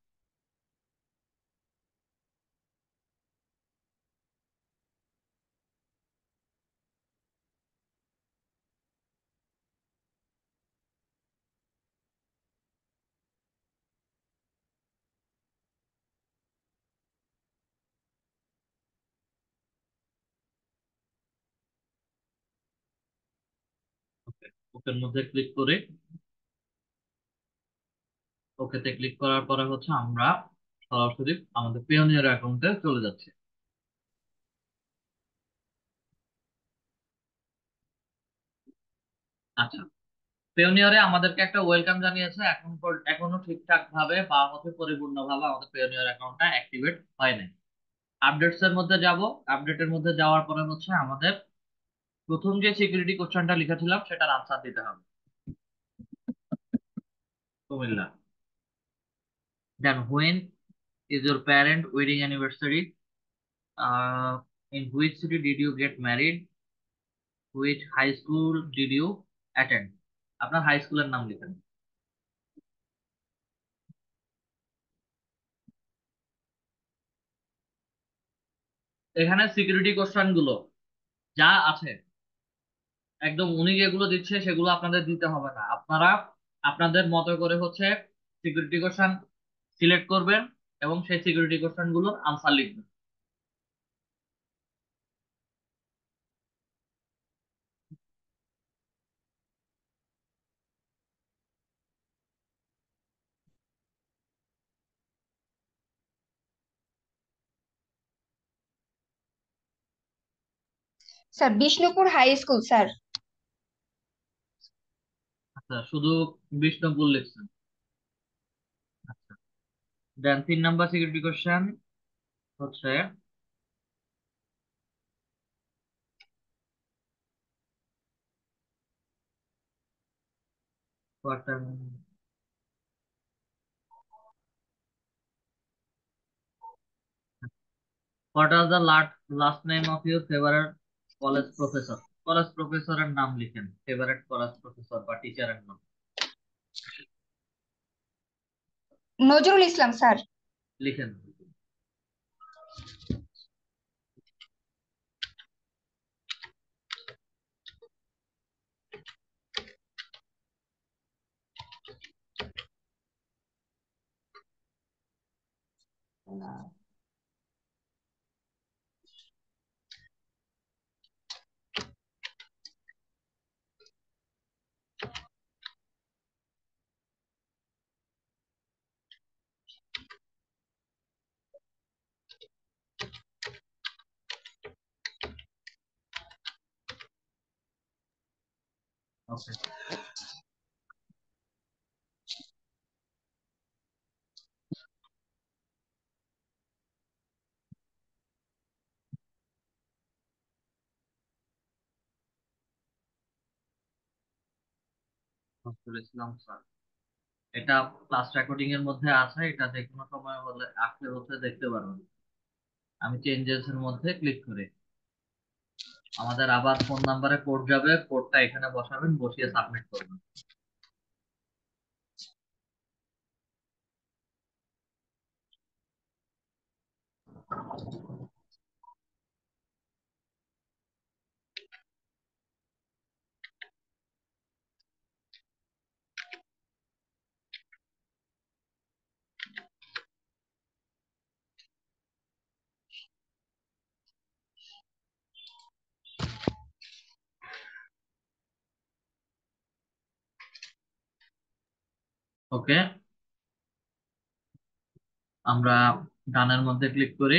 ওকের মধ্যে ক্লিক করে, ওকেতে ক্লিক করার পরে হচ্ছে আমরা সরাসরি আমাদের পেওনিয়ার অ্যাকাউন্টে চলে যাচ্ছি। আচ্ছা, পেওনিয়ারে আমাদেরকে একটা ওয়েলকাম জানিয়েছে, এখনো ঠিকঠাক ভাবে বা হচ্ছে পরিপূর্ণ ভাবে আমাদের পেওনিয়ার অ্যাকাউন্টটা অ্যাক্টিভেট হয় নাই। আপডেটস এর মধ্যে যাব। আপডেটের মধ্যে যাওয়ার পরে হচ্ছে আমাদের প্রথম যে সিকিউরিটি কোশ্চেনটা লিখেছিলাম সেটার আনসার দিতে হবে। Comilla. Then when is your parent wedding anniversary, in which city did you get married, which high school did you attend. আপনার হাই স্কুলের নাম লিখেন। এখানে সিকিউরিটি কোশ্চেন গুলো যা আছে একদম উনি যেগুলো দিচ্ছে সেগুলো আপনাদের দিতে হবে না। আপনারা আপনাদের মতো করে হচ্ছে সিকিউরিটি কোশ্চেন সিলেক্ট করবেন এবং সেই সিকিউরিটি কোশ্চেন গুলোর আনসার লিখবেন। Sir Bishnupur high school sir. আচ্ছা, শুধু বিষ্ণুপুর লিখছেন। আচ্ছা, দেন 3 নাম্বার সিকিউরিটি কোশ্চেন হচ্ছে what what was the last name of your favorite college professor? College প্রফেসরের নাম লিখেন, ফেভারিট কলেজ প্রফেসর বা টিচারের নাম নজরুল ইসলাম স্যার। লিখেন। ওকে, নজরুল ইসলাম স্যার। এটা ক্লাস রেকর্ডিং এর মধ্যে আছে, এটা যে কোনো সময় হলে আসলে হচ্ছে দেখতে পারবেন। আমি চেঞ্জেস এর মধ্যে ক্লিক করে আমাদের আবার ফোন নাম্বারে কোড যাবে, কোডটা এখানে বসাবেন, বসিয়ে সাবমিট করবেন। ওকে, আমরা ডানের মধ্যে ক্লিক করি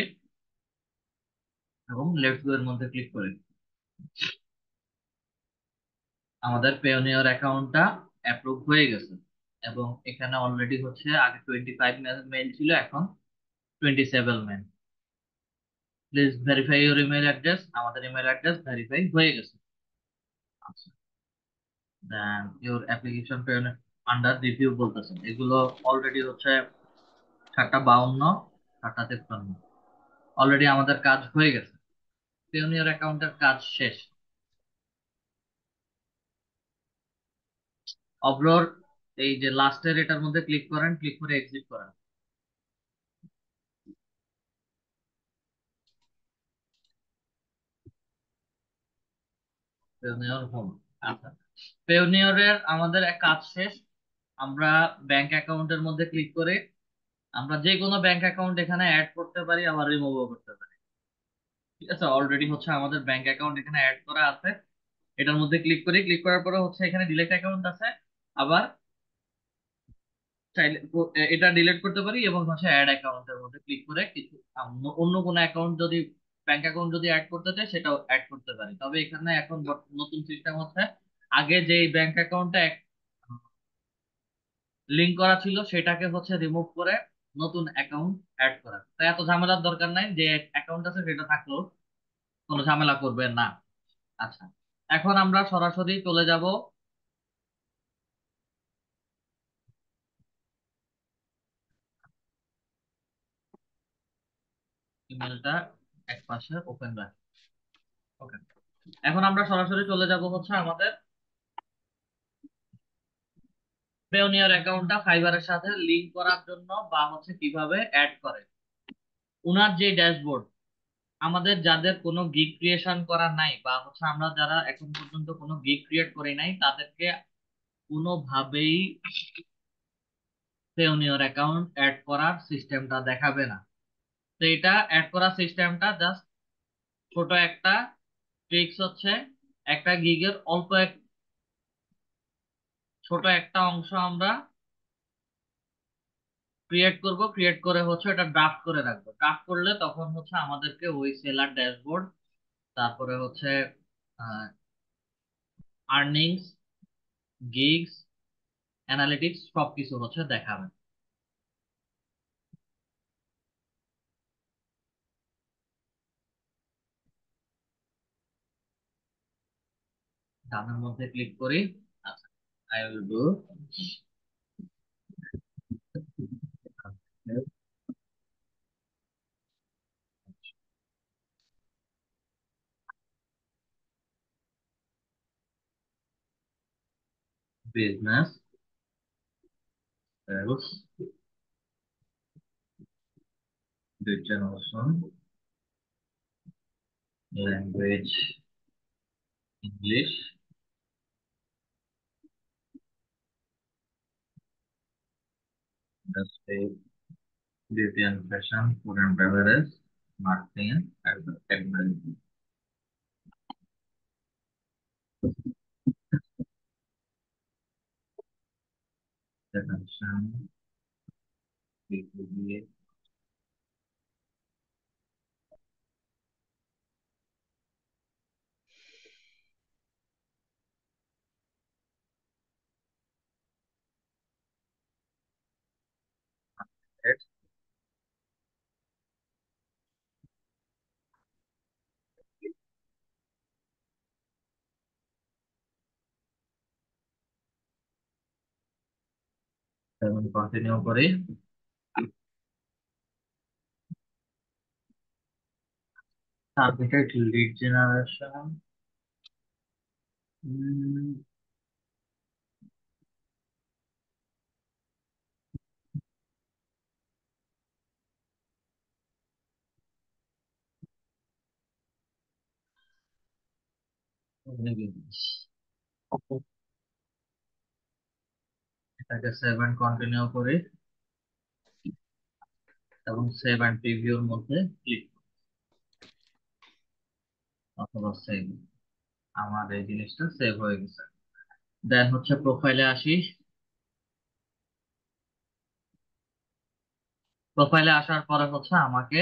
এবং লেটস গো এর মধ্যে ক্লিক করি। আমাদের পেওনিয়র অ্যাকাউন্টটা অ্যাপ্রুভ হয়ে গেছে এবং এখানে অলরেডি হচ্ছে আগে 25 মেল ছিল, এখন 27 mail. Please verify your email address. আমাদের ইমেল অ্যাড্রেস ভেরিফাই হয়ে গেছে। আচ্ছা, then your application under review বলতেছেন, এগুলো অলরেডি হচ্ছে 7:52, 7:53 অলরেডি আমাদের কাজ হয়ে গেছে। পেওনিয়র অ্যাকাউন্টের কাজ শেষ। অব্রোর এই যে লাস্টের এটার মধ্যে ক্লিক করেন, ক্লিক করে এক্সিট করেন। Payoneer home. আচ্ছা, পেওনিয়রের আমাদের এক কাজ শেষ। আমরা ব্যাংক অ্যাকাউন্টের মধ্যে ক্লিক করে আমরা যে কোনো ব্যাংক অ্যাকাউন্ট এখানে অ্যাড করতে পারি, আবার রিমুভও করতে পারি। ঠিক আছে, অলরেডি হচ্ছে আমাদের ব্যাংক অ্যাকাউন্ট এখানে অ্যাড করা আছে। এটার মধ্যে ক্লিক করি, ক্লিক করার পরে হচ্ছে এখানে ডিলেট অ্যাকাউন্ট আছে, আবার চাইলে এটা ডিলিট করতে পারি এবং হচ্ছে অ্যাড অ্যাকাউন্টের মধ্যে ক্লিক করে কিছু অন্য কোনো অ্যাকাউন্ট যদি ব্যাংক অ্যাকাউন্ট যদি অ্যাড করতে চাই সেটাও অ্যাড করতে পারি। তবে এখানে এখন নতুন সিস্টেম হচ্ছে আগে যে ব্যাংক অ্যাকাউন্টটা লিংক করা ছিল সেটাকে হচ্ছে রিমুভ করে নতুন অ্যাকাউন্ট অ্যাড করা। তাই এত ঝামেলার দরকার নাই, যে অ্যাকাউন্ট আছে সেটা থাকলেও কোনো ঝামেলা করবে না। আচ্ছা, এখন আমরা সরাসরি চলে যাব ইমেলটা এক পাশে ওপেন রাখি। ওকে, এখন আমরা সরাসরি চলে যাব হচ্ছে আমাদের পেওনিয়ার অ্যাকাউন্টটা ফাইবারের সাথে লিংক করার জন্য, বা হচ্ছে কিভাবে অ্যাড করে উনার যে ড্যাশবোর্ড। আমাদের যাদের কোনো গিগ ক্রিয়েশন করা নাই, বা হচ্ছে আমরা যারা এখন পর্যন্ত কোনো গিগ ক্রিয়েট করি নাই, তাদেরকে কোনোভাবেই পেওনিয়ার অ্যাকাউন্ট অ্যাড করার সিস্টেমটা দেখাবে না। তো এটা অ্যাড করার সিস্টেমটা জাস্ট ছোট একটা ট্রিক্স হচ্ছে, একটা গিগের ছোট একটা অংশ আমরা ক্রিয়েট করব, ক্রিয়েট করে হচ্ছে এটা ড্রাফট করে রাখবো। ড্রাফট করলে তখন হচ্ছে আমাদেরকে ওই সেলার ড্যাশবোর্ড, তারপরে হচ্ছে আর্নিংস, গিগস, অ্যানালিটিক্স সবকিছু হচ্ছে দেখাবে। ডানের মধ্যে ক্লিক করি। আচ্ছা, I will do business, sales, lead generation, language English, industry, beauty and fashion, food and beverage, marketing and advertising, fashion, beauty, এবং কন্টিনিউ করি। টার্গেটেড লিড জেনারেশন, এটাকে সেভ এন্ড কন্টিনিউ করি এবং সেভ এন্ড প্রিভিউর মধ্যে click অথবা save. আমার এই জিনিসটা সেভ হয়ে গেছে। দেন হচ্ছে প্রোফাইলে আসি। প্রোফাইলে আসার পরে হচ্ছে আমাকে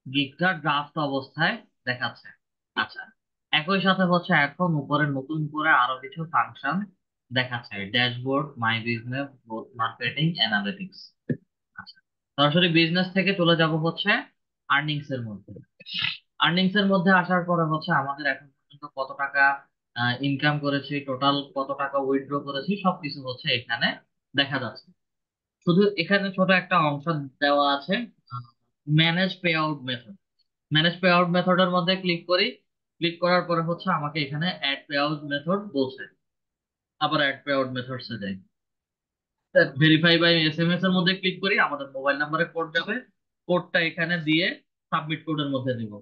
গিগটা ড্রাফট অবস্থায় দেখাচ্ছে। আচ্ছা, একই সাথে হচ্ছে এখন উপরে নতুন করে আরো কিছু ফাংশন দেখাচ্ছে, dashboard, my business, growth marketing, analytics. আচ্ছা, সরাসরি বিজনেস থেকে চলে যাব হচ্ছে আর্নিংস এর মধ্যে। আর্নিংস এর মধ্যে আসার পরে হচ্ছে আমাদের এখন পর্যন্ত কত টাকা ইনকাম করেছি, টোটাল কত টাকা উইথড্র করেছি, সবকিছু হচ্ছে এখানে দেখা যাচ্ছে। শুধু এখানে ছোট একটা অংশ দেওয়া আছে, manage pay out method. Manage pay out মেথডের মধ্যে ক্লিক করি। ক্লিক করার পরে হচ্ছে আমাকে এখানে অ্যাড পে আউট মেথড বলছে। আবার অ্যাড পে আউট মেথডসে যাই, ভেরিফাই বাই এসএমএস এর মধ্যে ক্লিক করি। আমাদের মোবাইল নাম্বারে কোড যাবে, কোডটা এখানে দিয়ে সাবমিট কোডের মধ্যে দিব।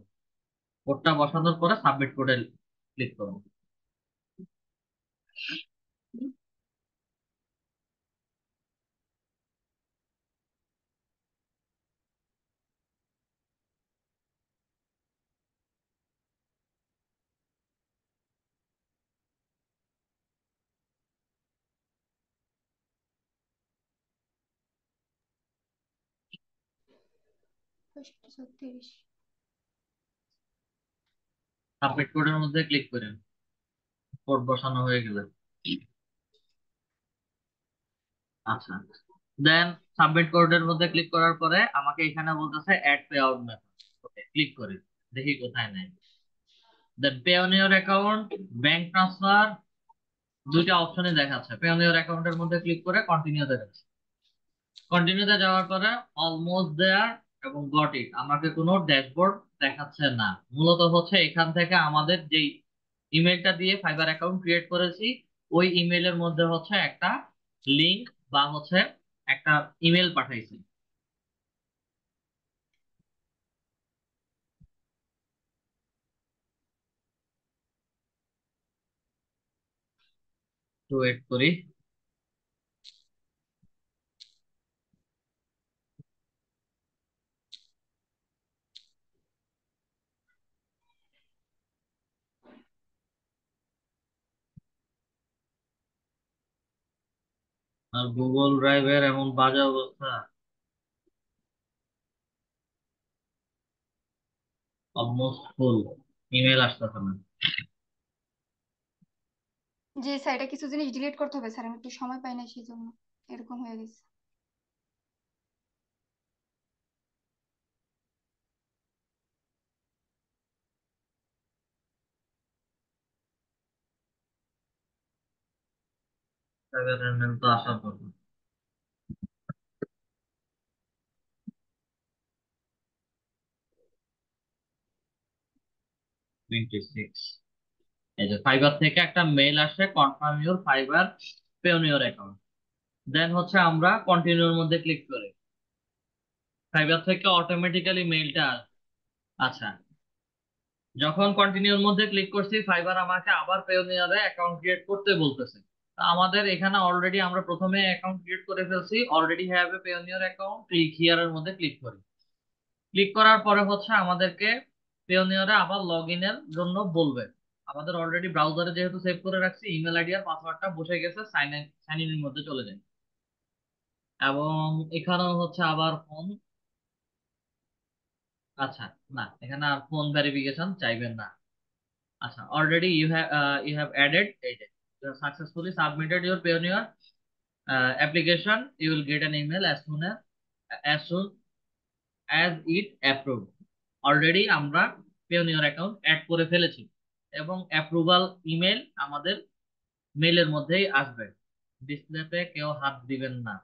কোডটা বসানোর পরে সাবমিট কোডে ক্লিক করব। সাবমিট কোডের মধ্যে ক্লিক করেন, কোড বসানো হয়ে গেলে আচ্ছা, দেন সাবমিট কোডের মধ্যে ক্লিক করার পরে আমাকে এখানে বলতেছে add pay out method. Okay, click করি, দেখি কোথায় নেই। Then pay on your account, bank transfer, দুইটা অপশনে দেখাচ্ছে। পে অন ইওর অ্যাকাউন্টের মধ্যে ক্লিক করে কন্টিনিউ দেখাচ্ছে। কন্টিনিউতে যাওয়ার পরে অলমোস্ট দেয়ার এবং গট ইট, আমাকে কোনো ড্যাশবোর্ড দেখাচ্ছে না। মূলত হচ্ছে এখান থেকে আমাদের যেই ইমেলটা দিয়ে ফাইবার অ্যাকাউন্ট ক্রিয়েট করেছি, ওই ইমেলের মধ্যে হচ্ছে একটা লিংক বা হচ্ছে একটা ইমেল পাঠাইছি। তো ওয়েট করি। আর গুগল ড্রাইভের এমন বাজে অবস্থা, অলমোস্ট ফুল, ইমেল আসতেছে না। জি স্যার, এটা কিছু জিনিস ডিলিট করতে হবে স্যার, আমি একটু সময় পাই না সেই জন্য এরকম হয়ে গেছে। ফাইবারের মেল তো আসার কথা। 26। এই যে ফাইবার থেকে একটা মেল আসে, confirm your fibre Payoneer account. দেন হচ্ছে আমরা কন্টিনিউর মধ্যে ক্লিক করি, ফাইবার থেকে অটোমেটিক্যালি মেইলটা। আচ্ছা, যখন কন্টিনিউর মধ্যে ক্লিক করছি ফাইবার আমাকে আবার পেওনিয়রে অ্যাকাউন্ট ক্রিয়েট করতে বলতেছে। তা আমাদের এখানে অলরেডি আমরা প্রথমে অ্যাকাউন্ট ক্রিয়েট করে ফেলছি, already have a Payoneer account, click হিয়ারের মধ্যে ক্লিক করি। ক্লিক করার পরে হচ্ছে আমাদেরকে পেওনিয়রে আবার লগ ইনের জন্য বলবে। আমাদের অলরেডি ব্রাউজারে যেহেতু সেভ করে রাখছি, ইমেল আইডি আর পাসওয়ার্ডটা বসে গেছে, সাইন ইন এর মধ্যে চলে যাই। এবং এখানেও হচ্ছে আবার ফোন। আচ্ছা, না এখানে আর ফোন ভেরিফিকেশন চাইবেন না। আচ্ছা, অলরেডি ইউ হ্যাভ অ্যাডেড, এই যে successfully submitted your Payoneer application, you will get an email as soon as it approved. Already আমরা পেওনিয়র অ্যাকাউন্ট অ্যাড করে ফেলেছি এবং অ্যাপ্রুভাল ইমেল আমাদের মেইলের মধ্যেই আসবে। ডিসপ্লেতে কেউ হাত দিবেন না।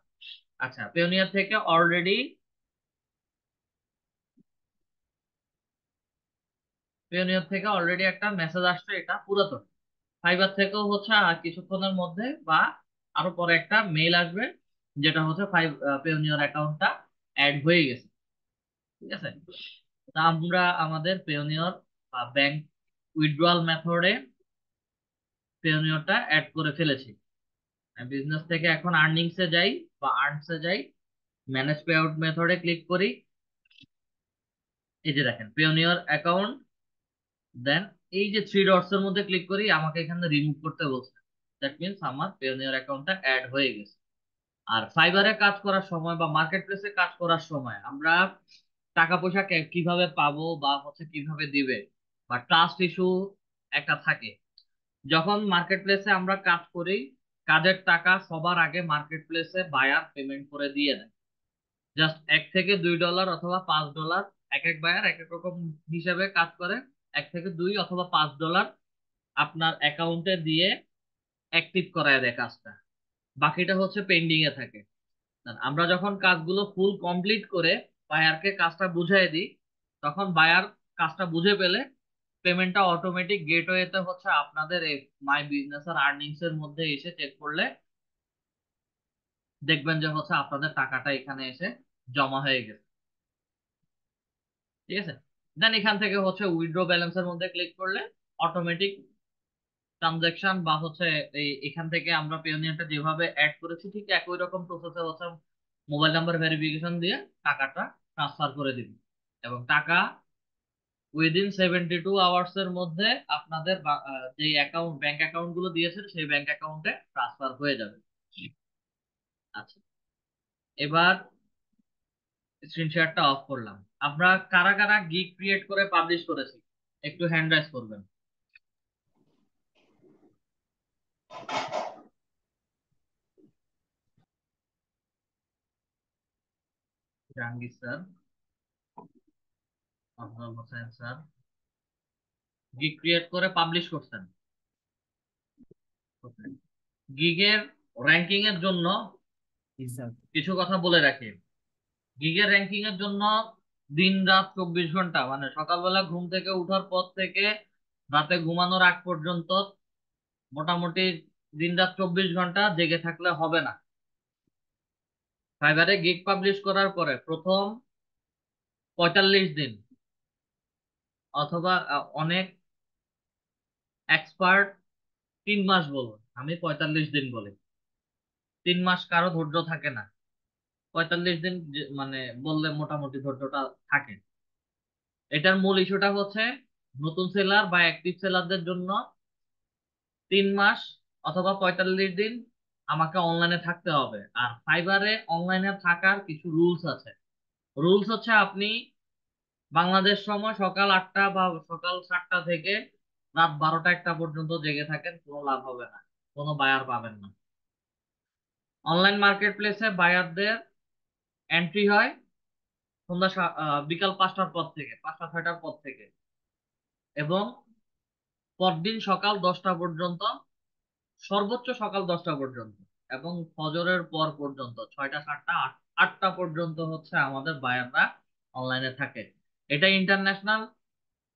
আচ্ছা, পেওনিয়র থেকে অলরেডি একটা মেসেজ আসছে, এটা পুরাতন। ফাইবার থেকেও হচ্ছে আর কিছুক্ষণের মধ্যে বা আরো পরে একটা মেইল আসবে, যেটা হচ্ছে পেওনিয়র অ্যাকাউন্টটা অ্যাড হয়ে গেছে। ঠিক আছে, তা আমরা আমাদের পেওনিয়র বা ব্যাংক উইথড্রয়াল মেথডে পেওনিয়রটা অ্যাড করে ফেলেছি। বিজনেস থেকে এখন আর্নিংসে যাই বা আর্নসে যাই, ম্যানেজ পে আউট মেথডে ক্লিক করি। এই যে দেখেন পেওনিয়র অ্যাকাউন্ট, দেন এই যে থ্রি ডটস এর মধ্যে ক্লিক করি, আমাকে এখানে রিমুভ করতে বলছে। দ্যাট মিনস আমার পেওনিয়র অ্যাকাউন্টটা অ্যাড হয়ে গেছে। আর ফাইবারে কাজ করার সময় বা মার্কেট প্লেসে কাজ করার সময় আমরা টাকা পয়সা কিভাবে পাবো বা হচ্ছে কিভাবে দিবে বা ট্রাস্ট ইস্যু একটা থাকে। যখন মার্কেট প্লেসে আমরা কাজ করি, কাজের টাকা সবার আগে মার্কেট প্লেসে বায়ার পেমেন্ট করে দিয়ে দেয়। জাস্ট $1 থেকে $2 অথবা $5, এক এক বায়ার এক এক রকম হিসেবে কাজ করে। $1 থেকে $2 অথবা $5 আপনার অ্যাকাউন্টে দিয়ে অ্যাক্টিভ করায় দেয় কাজটা, বাকিটা হচ্ছে পেন্ডিং এ থাকে। আর আমরা যখন কাজগুলো ফুল কমপ্লিট করে বায়ারকে কাজটা বুঝিয়ে দিই, তখন বায়ার কাজটা বুঝে পেলে পেমেন্টটা অটোমেটিক গেটওয়েতে হচ্ছে আপনাদের এই মাই বিজনেস আর আর্নিংস এর মধ্যে এসে চেক করলে দেখবেন যে হচ্ছে আপনাদের টাকাটা এখানে এসে জমা হয়ে গেছে। ঠিক আছে, দেন এখান থেকে হচ্ছে উইথড্র ব্যালেন্সের মধ্যে ক্লিক করলে অটোমেটিক ট্রানজাকশন বা হচ্ছে এখান থেকে আমরা পেওনিয়ারটা যেভাবে অ্যাড করেছি ঠিক একই রকম প্রসেসে হচ্ছে মোবাইল নাম্বার ভেরিফিকেশন দিয়ে টাকাটা ট্রান্সফার করে দিবে এবং টাকা উইদিন 72 আওয়ার্স এর মধ্যে আপনাদের যে অ্যাকাউন্ট ব্যাংক অ্যাকাউন্ট গুলো দিয়েছেন সেই ব্যাংক অ্যাকাউন্টে ট্রান্সফার হয়ে যাবে। আচ্ছা, এবার স্ক্রিন শেয়ারটা অফ করলাম। আমরা কারা কারা গিগ ক্রিয়েট করে পাবলিশ করেছি একটু হ্যান্ড রাইজ করবেন। Jahangir sir, Afzal Hossain sir, gig create করে পাবলিশ করছেন। গিগের র্যাঙ্কিং এর জন্য জি স্যার। কিছু কথা বলে রাখি। গিগের র্যাঙ্কিং এর জন্য দিন রাত 24 ঘন্টা, মানে সকালবেলা ঘুম থেকে উঠার পর থেকে রাতে ঘুমানোর আগ পর্যন্ত মোটামুটি দিন রাত 24 ঘন্টা জেগে থাকলে হবে না। ফাইবারে গিগ পাবলিশ করার পরে প্রথম 45 দিন অথবা অনেক এক্সপার্ট 3 মাস বলবো, আমি 45 দিন বলি। 3 মাস কারো ধৈর্য থাকে না, 45 দিন মানে বললে মোটামুটি ধৈর্যটা থাকে। এটার মূল ইস্যুটা হচ্ছে নতুন সেলার বা অ্যাক্টিভ সেলারদের জন্য 3 মাস অথবা 45 দিন আমাকে অনলাইনে থাকতে হবে। আর ফাইবারে অনলাইনে থাকার কিছু রুলস আছে। রুলস হচ্ছে আপনি বাংলাদেশ সময় সকাল 8টা বা সকাল 7টা থেকে রাত 12টা 1টা পর্যন্ত জেগে থাকেন, কোনো লাভ হবে না। কোনো বায়ার পাবেন না। অনলাইন মার্কেট প্লেসে বায়ারদের এন্ট্রি হয় বিকাল 5টার পর থেকে, 5টা 6টার পর থেকে, এবং পরদিন সকাল 10টা পর্যন্ত, সর্বোচ্চ সকাল 10টা পর্যন্ত, এবং ফজরের পর পর্যন্ত 6টা 7টা 8টা পর্যন্ত হচ্ছে আমাদের বায়াররা অনলাইনে থাকে। এটা ইন্টারন্যাশনাল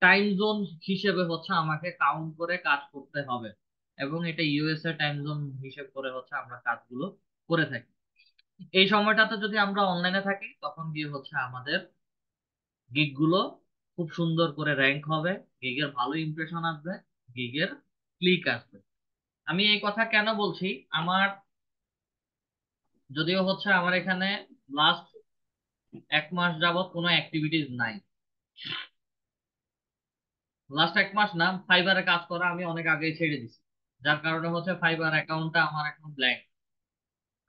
টাইম জোন হিসেবে হচ্ছে আমাকে কাউন্ট করে কাজ করতে হবে, এবং এটা ইউএসএ টাইম জোন হিসেব করে হচ্ছে আমরা কাজগুলো করে থাকি। এই সময়টাতে যদি আমরা অনলাইনে থাকি তখন গিয়ে হচ্ছে আমাদের গিগ গুলো খুব সুন্দর করে র্যাঙ্ক হবে, গিগের ভালো ইমপ্রেশন আসবে, গিগের ক্লিক আসবে। আমি এই কথা কেন বলছি, আমার যদিও হচ্ছে আমার এখানে লাস্ট 1 মাস যাবত কোনো অ্যাক্টিভিটিস নাই, লাস্ট 1 মাস না, ফাইবারে কাজ করা আমি অনেক আগেই ছেড়ে দিছি, যার কারণে হচ্ছে ফাইবার অ্যাকাউন্টটা আমার এখন ব্ল্যাঙ্ক।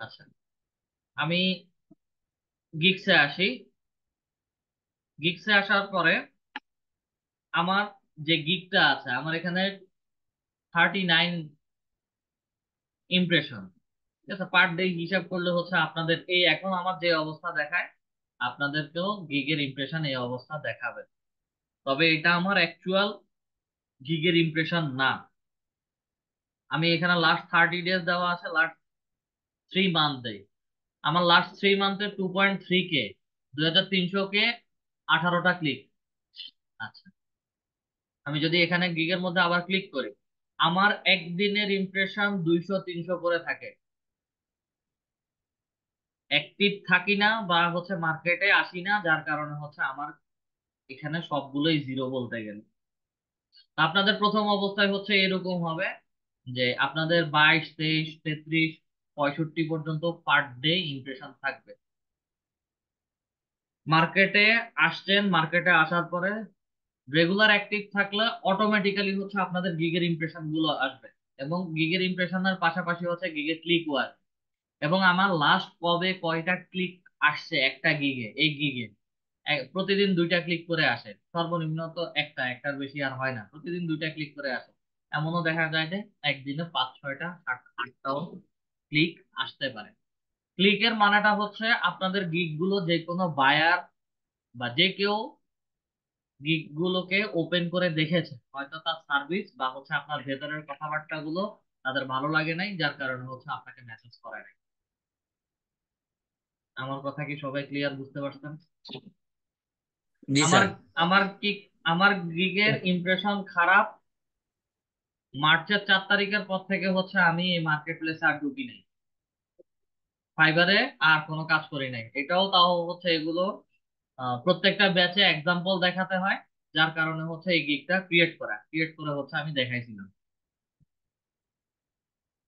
আচ্ছা, আমি গিগসে আসি। গিগসে আসার পরে আমার যে গিগটা আছে, আমার এখানে 39 ইমপ্রেশন, ঠিক আছে, পার ডে হিসাব করলে হচ্ছে আপনাদের এই এখন আমার যে অবস্থা দেখায় আপনাদেরকেও গিগের ইমপ্রেশন এই অবস্থা দেখাবে। তবে এটা আমার অ্যাকচুয়াল গিগের ইমপ্রেশন না। আমি এখানে লাস্ট 30 ডেজ দেওয়া আছে, লাস্ট 3 মান্থ দেই। আমার লাস্ট 3 মান্থে 2.3K, 2300 কে 18টা ক্লিক। আচ্ছা, আমি যদি এখানে গিগের মধ্যে আবার ক্লিক করি, আমার একদিনের ইমপ্রেশন 200 300 করে থাকে। অ্যাক্টিভ থাকি না বা হচ্ছে মার্কেটে আসি না, যার কারণে হচ্ছে আমার এখানে সবগুলোই জিরো বলতে গেলে। আপনাদের প্রথম অবস্থায় হচ্ছে এরকম হবে যে আপনাদের 22 23 33 65 পর্যন্ত পার ডে ইমপ্রেশন থাকবে। মার্কেটে আসছেন, মার্কেটে আসার পরে রেগুলার অ্যাক্টিভ থাকলে অটোমেটিক্যালি হচ্ছে আপনাদের গিগের ইমপ্রেশন গুলো আসবে, এবং গিগের ইমপ্রেশনের পাশাপাশি হচ্ছে গিগের ক্লিকও আসবে। এবং আমার লাস্ট কবে কয়টা ক্লিক আসছে একটা গিগে, এই গিগে প্রতিদিন 2টা ক্লিক করে আসে, সর্বনিম্ন তো একটার বেশি আর হয় না, প্রতিদিন 2টা ক্লিক করে আসে। এমনও দেখা যায় যে একদিনে 5 6টা 8টাও ক্লিক আসতে পারে। ক্লিকের মানেটা হচ্ছে আপনাদের গিগ গুলো যে কোনো বায়ার বা যে কেউ গিগ গুলোকে ওপেন করে দেখেছে, হয়তো তার সার্ভিস বা হচ্ছে আপনার ভেতরের কথাবার্তা গুলো তাদের ভালো লাগে নাই, যার কারণে হচ্ছে আপনাকে মেসেজ করে নাই। আমার কথা কি সবাই ক্লিয়ার বুঝতে পারছেন? জি আমার স্যার। আমার কি আমার গিগের ইমপ্রেশন খারাপ মার্চের 4 তারিখের পর থেকে হচ্ছে আমি এই মার্কেট প্লেসে আর ঢুকি নাই, ফাইবারে আর কোনো কাজ করি নাই। এটাও তাও হচ্ছে এগুলো প্রত্যেকটা ব্যাচে এক্সাম্পল দেখাতে হয়, যার কারণে হচ্ছে এই গিগটা ক্রিয়েট করে হচ্ছে আমি দেখাইছিলাম।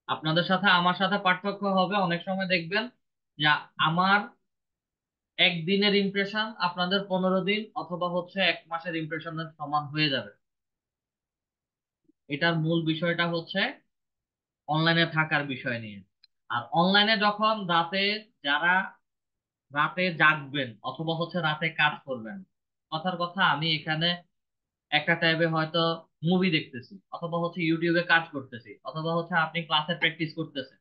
আপনাদের সাথে আমার সাথে পার্থক্য হবে, অনেক সময় দেখবেন যে আমার একদিনের ইমপ্রেশন আপনাদের 15 দিন অথবা হচ্ছে 1 মাসের ইমপ্রেশনের সমান হয়ে যাবে। এটার মূল বিষয়টা হচ্ছে অনলাইনে থাকার বিষয় নিয়ে। আর অনলাইনে যখন যারা রাতে জাগবেন অথবা হচ্ছে রাতে কাজ করবেন, কথার কথা আমি এখানে একটা ট্যাবে হয়তো মুভি দেখতেছি, অথবা হচ্ছে ইউটিউবে কাজ করতেছি, অথবা হচ্ছে আপনি ক্লাসে প্র্যাকটিস করতেছেন,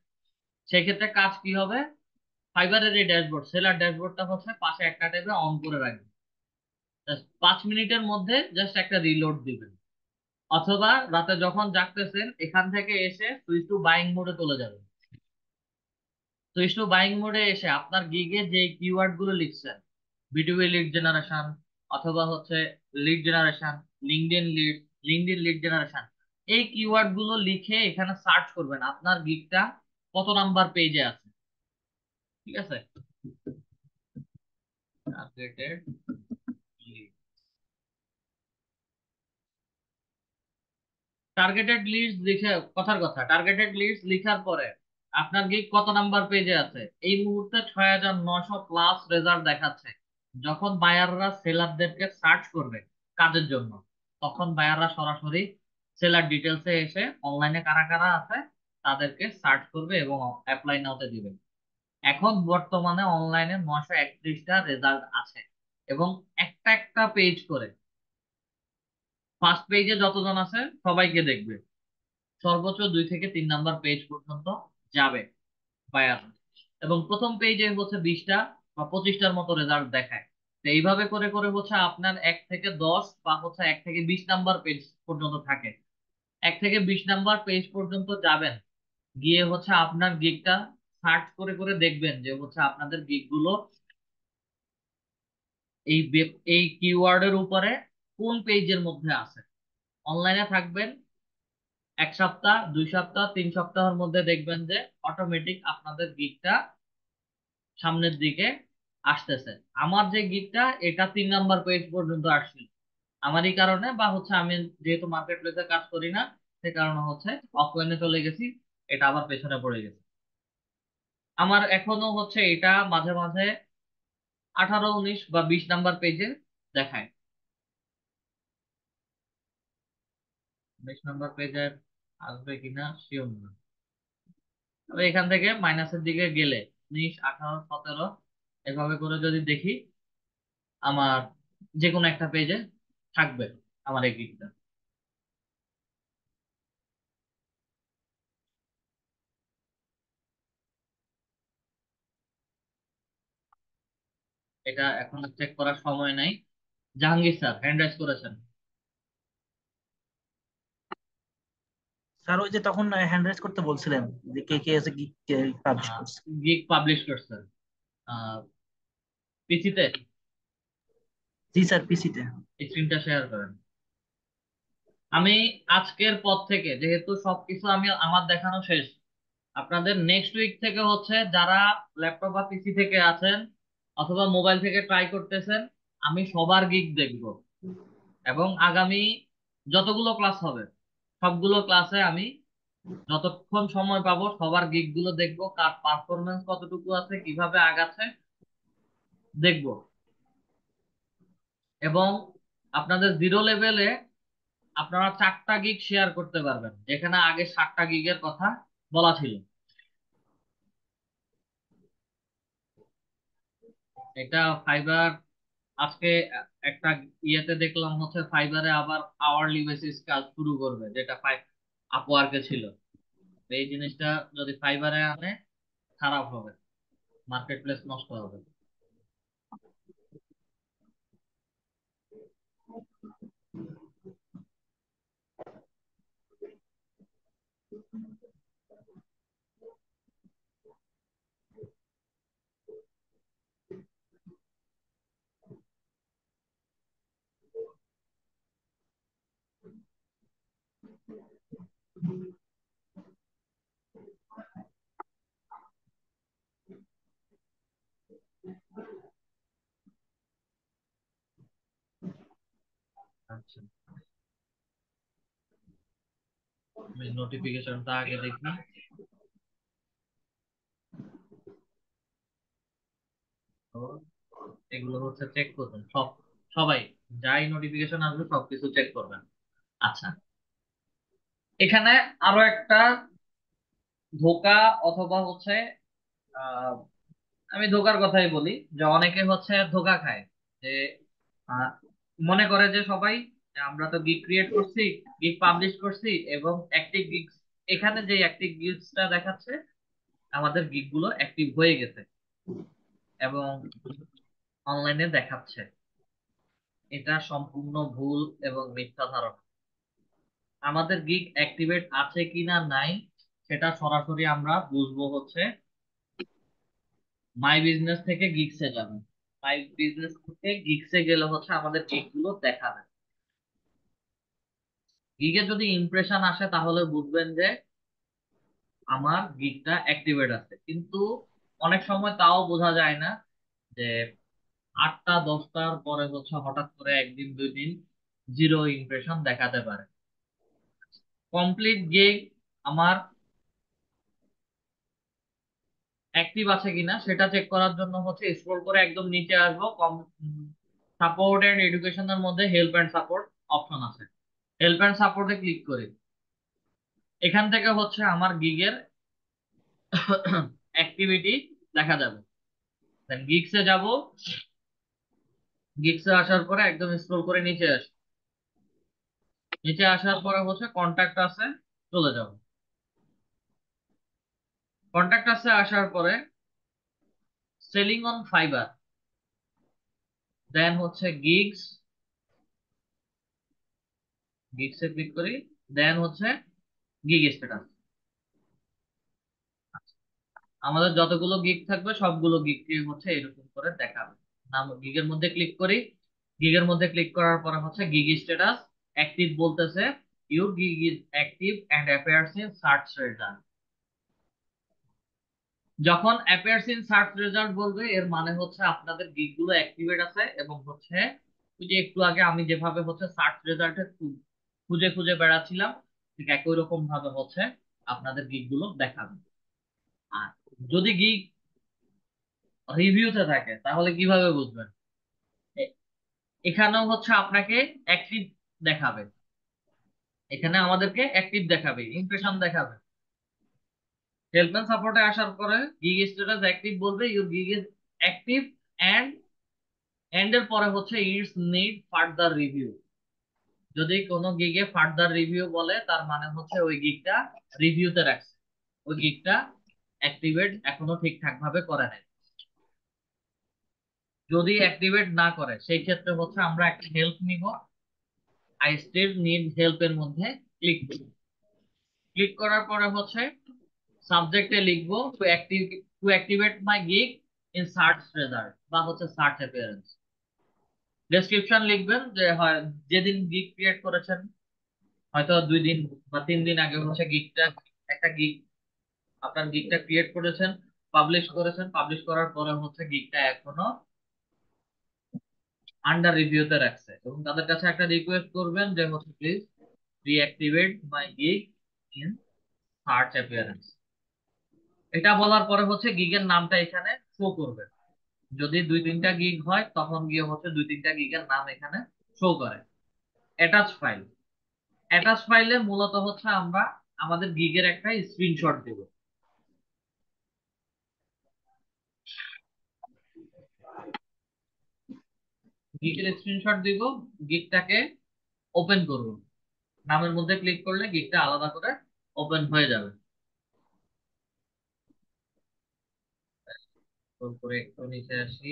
সেক্ষেত্রে কাজ কি হবে, ফাইবারের এই ড্যাশবোর্ড, সেলার ড্যাশবোর্ডটা হচ্ছে পাশে একটা ট্যাবে অন করে রাখবেন, জাস্ট 5 মিনিটের মধ্যে জাস্ট একটা রিলোড দিবেন। অথবা রাতে যখন জাগতেছেন এখান থেকে এসে সুইচ টু বাইং মোডে চলে যাবেন। সুইচ টু বাইং মোডে এসে আপনার গিগে যে কিওয়ার্ড গুলো লিখছেন, বিটুবি লিড জেনারেশন, অথবা হচ্ছে lead generation, LinkedIn lead, LinkedIn lead generation, এই কিওয়ার্ড গুলো লিখে এখানে সার্চ করবেন আপনার গিগটা কত নাম্বার পেজে আছে। ঠিক আছে, টার্গেটেড লিড, টার্গেটেড লিডস লিখে, কথার কথা টার্গেটেড লিডস লিখার পরে আপনার গিগ কত নাম্বার পেজে আছে, এই মুহূর্তে 6900+ রেজাল্ট দেখাচ্ছে। যখন বায়াররা সেলারদেরকে সার্চ করবে কাজের জন্য, তখন বায়াররা সরাসরি সেলার ডিটেলসে এসে অনলাইনে কারা কারা আছে তাদেরকে সার্চ করবে এবং অ্যাপ্লাই নাওতে দিবে। এখন বর্তমানে অনলাইনে 931টা রেজাল্ট আছে, এবং একটা একটা পেজ করে, ফার্স্ট পেজে যতজন আছে সবাইকে দেখবে, সর্বোচ্চ 2 থেকে 3 নাম্বার পেজ পর্যন্ত যাবে বায়ার, এবং প্রথম পেজে হচ্ছে 20টা বা 25টার মতো রেজাল্ট দেখায়। তো এইভাবে করে করে হচ্ছে আপনার 1 থেকে 10 বা হচ্ছে 1 থেকে 20 নাম্বার পেজ পর্যন্ত থাকে। 1 থেকে 20 নাম্বার পেজ পর্যন্ত যাবেন, গিয়ে হচ্ছে আপনার গিগটা সার্চ করে করে দেখবেন যে হচ্ছে আপনাদের গিগ গুলো এই কিওয়ার্ডের উপরে কোন পেজের মধ্যে আছে। অনলাইনে থাকবেন 1 সপ্তাহ, 2 সপ্তাহ, 3 সপ্তাহের মধ্যে দেখবেন যে অটোমেটিক আপনাদের গিগটা সামনের দিকে আসতেছে। আমার যে গিগটা এটা 3 নাম্বার পেজ পর্যন্ত আসছিল, আমারই কারণে বা হচ্ছে আমি যেহেতু মার্কেট প্লেসে কাজ করি না, সে কারণে হচ্ছে অফলাইনে চলে গেছি, এটা আবার পেছনে পড়ে গেছে। আমার এখনো হচ্ছে এটা মাঝে মাঝে 18, 19 বা 20 নাম্বার পেজে দেখায়। 20 নাম্বার পেজে আসবে কিনা শিওর না, তবে এখান থেকে মাইনাসের দিকে গেলে 19, 18, 17 এভাবে করে যদি দেখি, আমার যে কোনো একটা পেজে থাকবে আমার এই গিকটা। এটা এখন চেক করার সময় নাই। জাহাঙ্গীর স্যার হ্যান্ড রাইজ করেছেন। স্যার ওই যে তখন হ্যান্ড রাইজ করতে বলছিলেন যে কে কে এসে কি পাবলিশ করছে। গিগ পাবলিশ করছেন পিসিতে, জি স্যার, পিসিতে। স্ক্রিনটা শেয়ার করেন। আমি আজকের পর থেকে যেহেতু সবকিছু আমি আমার দেখানো শেষ, আপনাদের নেক্সট উইক থেকে হচ্ছে যারা ল্যাপটপ বা পিসি থেকে আছেন অথবা মোবাইল থেকে ট্রাই করতেছেন, আমি সবার গিগ দেখব, এবং আগামী যতগুলো ক্লাস হবে সবগুলো ক্লাসে আমি যতক্ষণ সময় পাবো সবার গিগ গুলো দেখবো, কার পারফরমেন্স কতটুকু আছে, কিভাবে আগাচ্ছে দেখবো। এবং আপনাদের 0 লেভেলে আপনারা 4টা গিগ শেয়ার করতে পারবেন, যেখানে আগে 7টা গিগের কথা বলা ছিল। এটা ফাইবার আজকে একটা ইয়েতে দেখলাম হচ্ছে ফাইবারে আবার আওয়ারলি বেসিস কাজ শুরু করবে, যেটা আপওয়ার্কে ছিল। তো এই জিনিসটা যদি ফাইবারে আনে খারাপ হবে, মার্কেট প্লেস নষ্ট হবে। আচ্ছা, আমি নোটিফিকেশনটা আগে দেখি। তো এগুলো হচ্ছে চেক করবেন সবাই, যাই নোটিফিকেশন আসবে সবকিছু চেক করবেন। আচ্ছা, এখানে আরো একটা ধোঁকা অথবা হচ্ছে আহ আমি ধোঁকার কথাই বলি, যে অনেকে হচ্ছে ধোঁকা খায়, যে আহ, মনে করে যে সবাই যে আমরা তো গিগ ক্রিয়েট করছি, গিগ পাবলিশ করছি এবং অ্যাক্টিভ গিগস, এখানে যে অ্যাক্টিভ গিগসটা দেখাচ্ছে আমাদের গিগ গুলো অ্যাক্টিভ হয়ে গেছে এবং অনলাইনে দেখাচ্ছে। এটা সম্পূর্ণ ভুল এবং মিথ্যা ধারণা। আমাদের গিগ অ্যাক্টিভেট আছে কিনা নাই সেটা সরাসরি আমরা বুঝবো হচ্ছে মাই বিজনেস থেকে গিগসে যাবেন। মাই বিজনেস থেকে গিগসে গেলে হচ্ছে আমাদের গিগ গুলো দেখাবে। গিগে যদি ইমপ্রেশন আসে তাহলে বুঝবেন যে আমার গিগটা অ্যাক্টিভেট আছে, কিন্তু অনেক সময় তাও বোঝা যায় না, যে 8টা 10টার পরে হচ্ছে হঠাৎ করে 1 দিন 2 দিন 0 ইমপ্রেশন দেখাতে পারে। কমপ্লিট গিগ আমার অ্যাক্টিভ আছে কিনা সেটা চেক করার জন্য হচ্ছে স্ক্রল করে একদম নিচে আসবো, সাপোর্ট এন্ড এডুকেশনের মধ্যে হেল্প এন্ড সাপোর্ট অপশন আছে, হেল্প এন্ড সাপোর্টে ক্লিক করি। এখান থেকে হচ্ছে আমার গিগের অ্যাক্টিভিটি দেখা যাবে। দেন গিগসে যাব, গিগসে আসার পরে একদম স্ক্রল করে নিচে আসি, নিচে আসার পরে হচ্ছে কন্ট্যাক্ট আছে, চলে যাব। কন্ট্যাক্ট আসে আসার পরে সেলিং অন ফাইবার, দেন হচ্ছে গিগস, গিগসে ক্লিক করি, দেন হচ্ছে গিগ স্ট্যাটাস। আমাদের যতগুলো গিগ থাকবে সবগুলো গিগকে হচ্ছে এরকম করে দেখাবে। নাম গিগের মধ্যে ক্লিক করি, গিগের মধ্যে ক্লিক করার পরে হচ্ছে গিগ স্ট্যাটাস অ্যাক্টিভ বলতেছে, your gig is active and appears in search result. যখন অ্যাপিয়ার্স ইন সার্চ রেজাল্ট বলবে এর মানে হচ্ছে আপনাদের গিগ গুলো অ্যাক্টিভেট আছে এবং হচ্ছে ওই যে একটু আগে আমি যেভাবে হচ্ছে সার্চ রেজাল্টে খুঁজে খুঁজে বেড়াচ্ছিলাম ঠিক একই রকম ভাবে হচ্ছে আপনাদের গিগ গুলো দেখাবে। আর যদি গিগ রিভিউতে থাকে তাহলে কিভাবে বুঝবেন? এ- এখানেও হচ্ছে আপনাকে অ্যাক্টিভ দেখাবে, এখানে আমাদেরকে অ্যাক্টিভ দেখাবে, ইমপ্রেশন দেখাবে। হেল্প এন্ড সাপোর্টে আসার পরে গিগ স্ট্যাটাস অ্যাক্টিভ বলবে, your gig is active and and এর পরে হচ্ছে ইটস নিড ফার্দার রিভিউ। যদি কোনো গিগে ফার্দার রিভিউ বলে তার মানে হচ্ছে ওই গিগটা রিভিউতে রাখছে, ওই গিগটা অ্যাক্টিভেট এখনো ঠিকঠাক ভাবে করে নাই। যদি অ্যাক্টিভেট না করে সেই ক্ষেত্রে হচ্ছে আমরা একটা হেল্প নিব, আই স্টিল নিড হেল্প এর মধ্যে ক্লিক করব। ক্লিক করার পরে হচ্ছে সাবজেক্টে লিখবো two activate my gig in search result বা হচ্ছে সার্চ অ্যাপিয়ারেন্স। ডেসক্রিপশন লিখবেন যে হয় যেদিন গিগ ক্রিয়েট করেছেন, হয়তো 2 দিন বা 3 দিন আগে হচ্ছে গিগটা একটা গিগ আপনার গিগটা ক্রিয়েট করেছেন, পাবলিশ করেছেন, পাবলিশ করার পরে হচ্ছে গিগটা এখনো আন্ডার রিভিউতে রাখছে এবং তাদের কাছে একটা রিকোয়েস্ট করবেন যে হচ্ছে please reactivate my gig in search appearance. এটা বলার পরে হচ্ছে গিগের নামটা এখানে শো করবে। যদি 2-3টা গিগ হয় তখন গিয়ে হচ্ছে 2-3টা গিগের নাম এখানে শো করে। অ্যাটাচ ফাইল, অ্যাটাচ ফাইলে মূলত হচ্ছে আমরা আমাদের গিগের একটা স্ক্রিনশট দেব। গিগের স্ক্রিনশট দিব, গিগটাকে ওপেন করব, নামের মধ্যে ক্লিক করলে গিগটা আলাদা করে ওপেন হয়ে যাবে। তারপরে একটু নিচে আসি,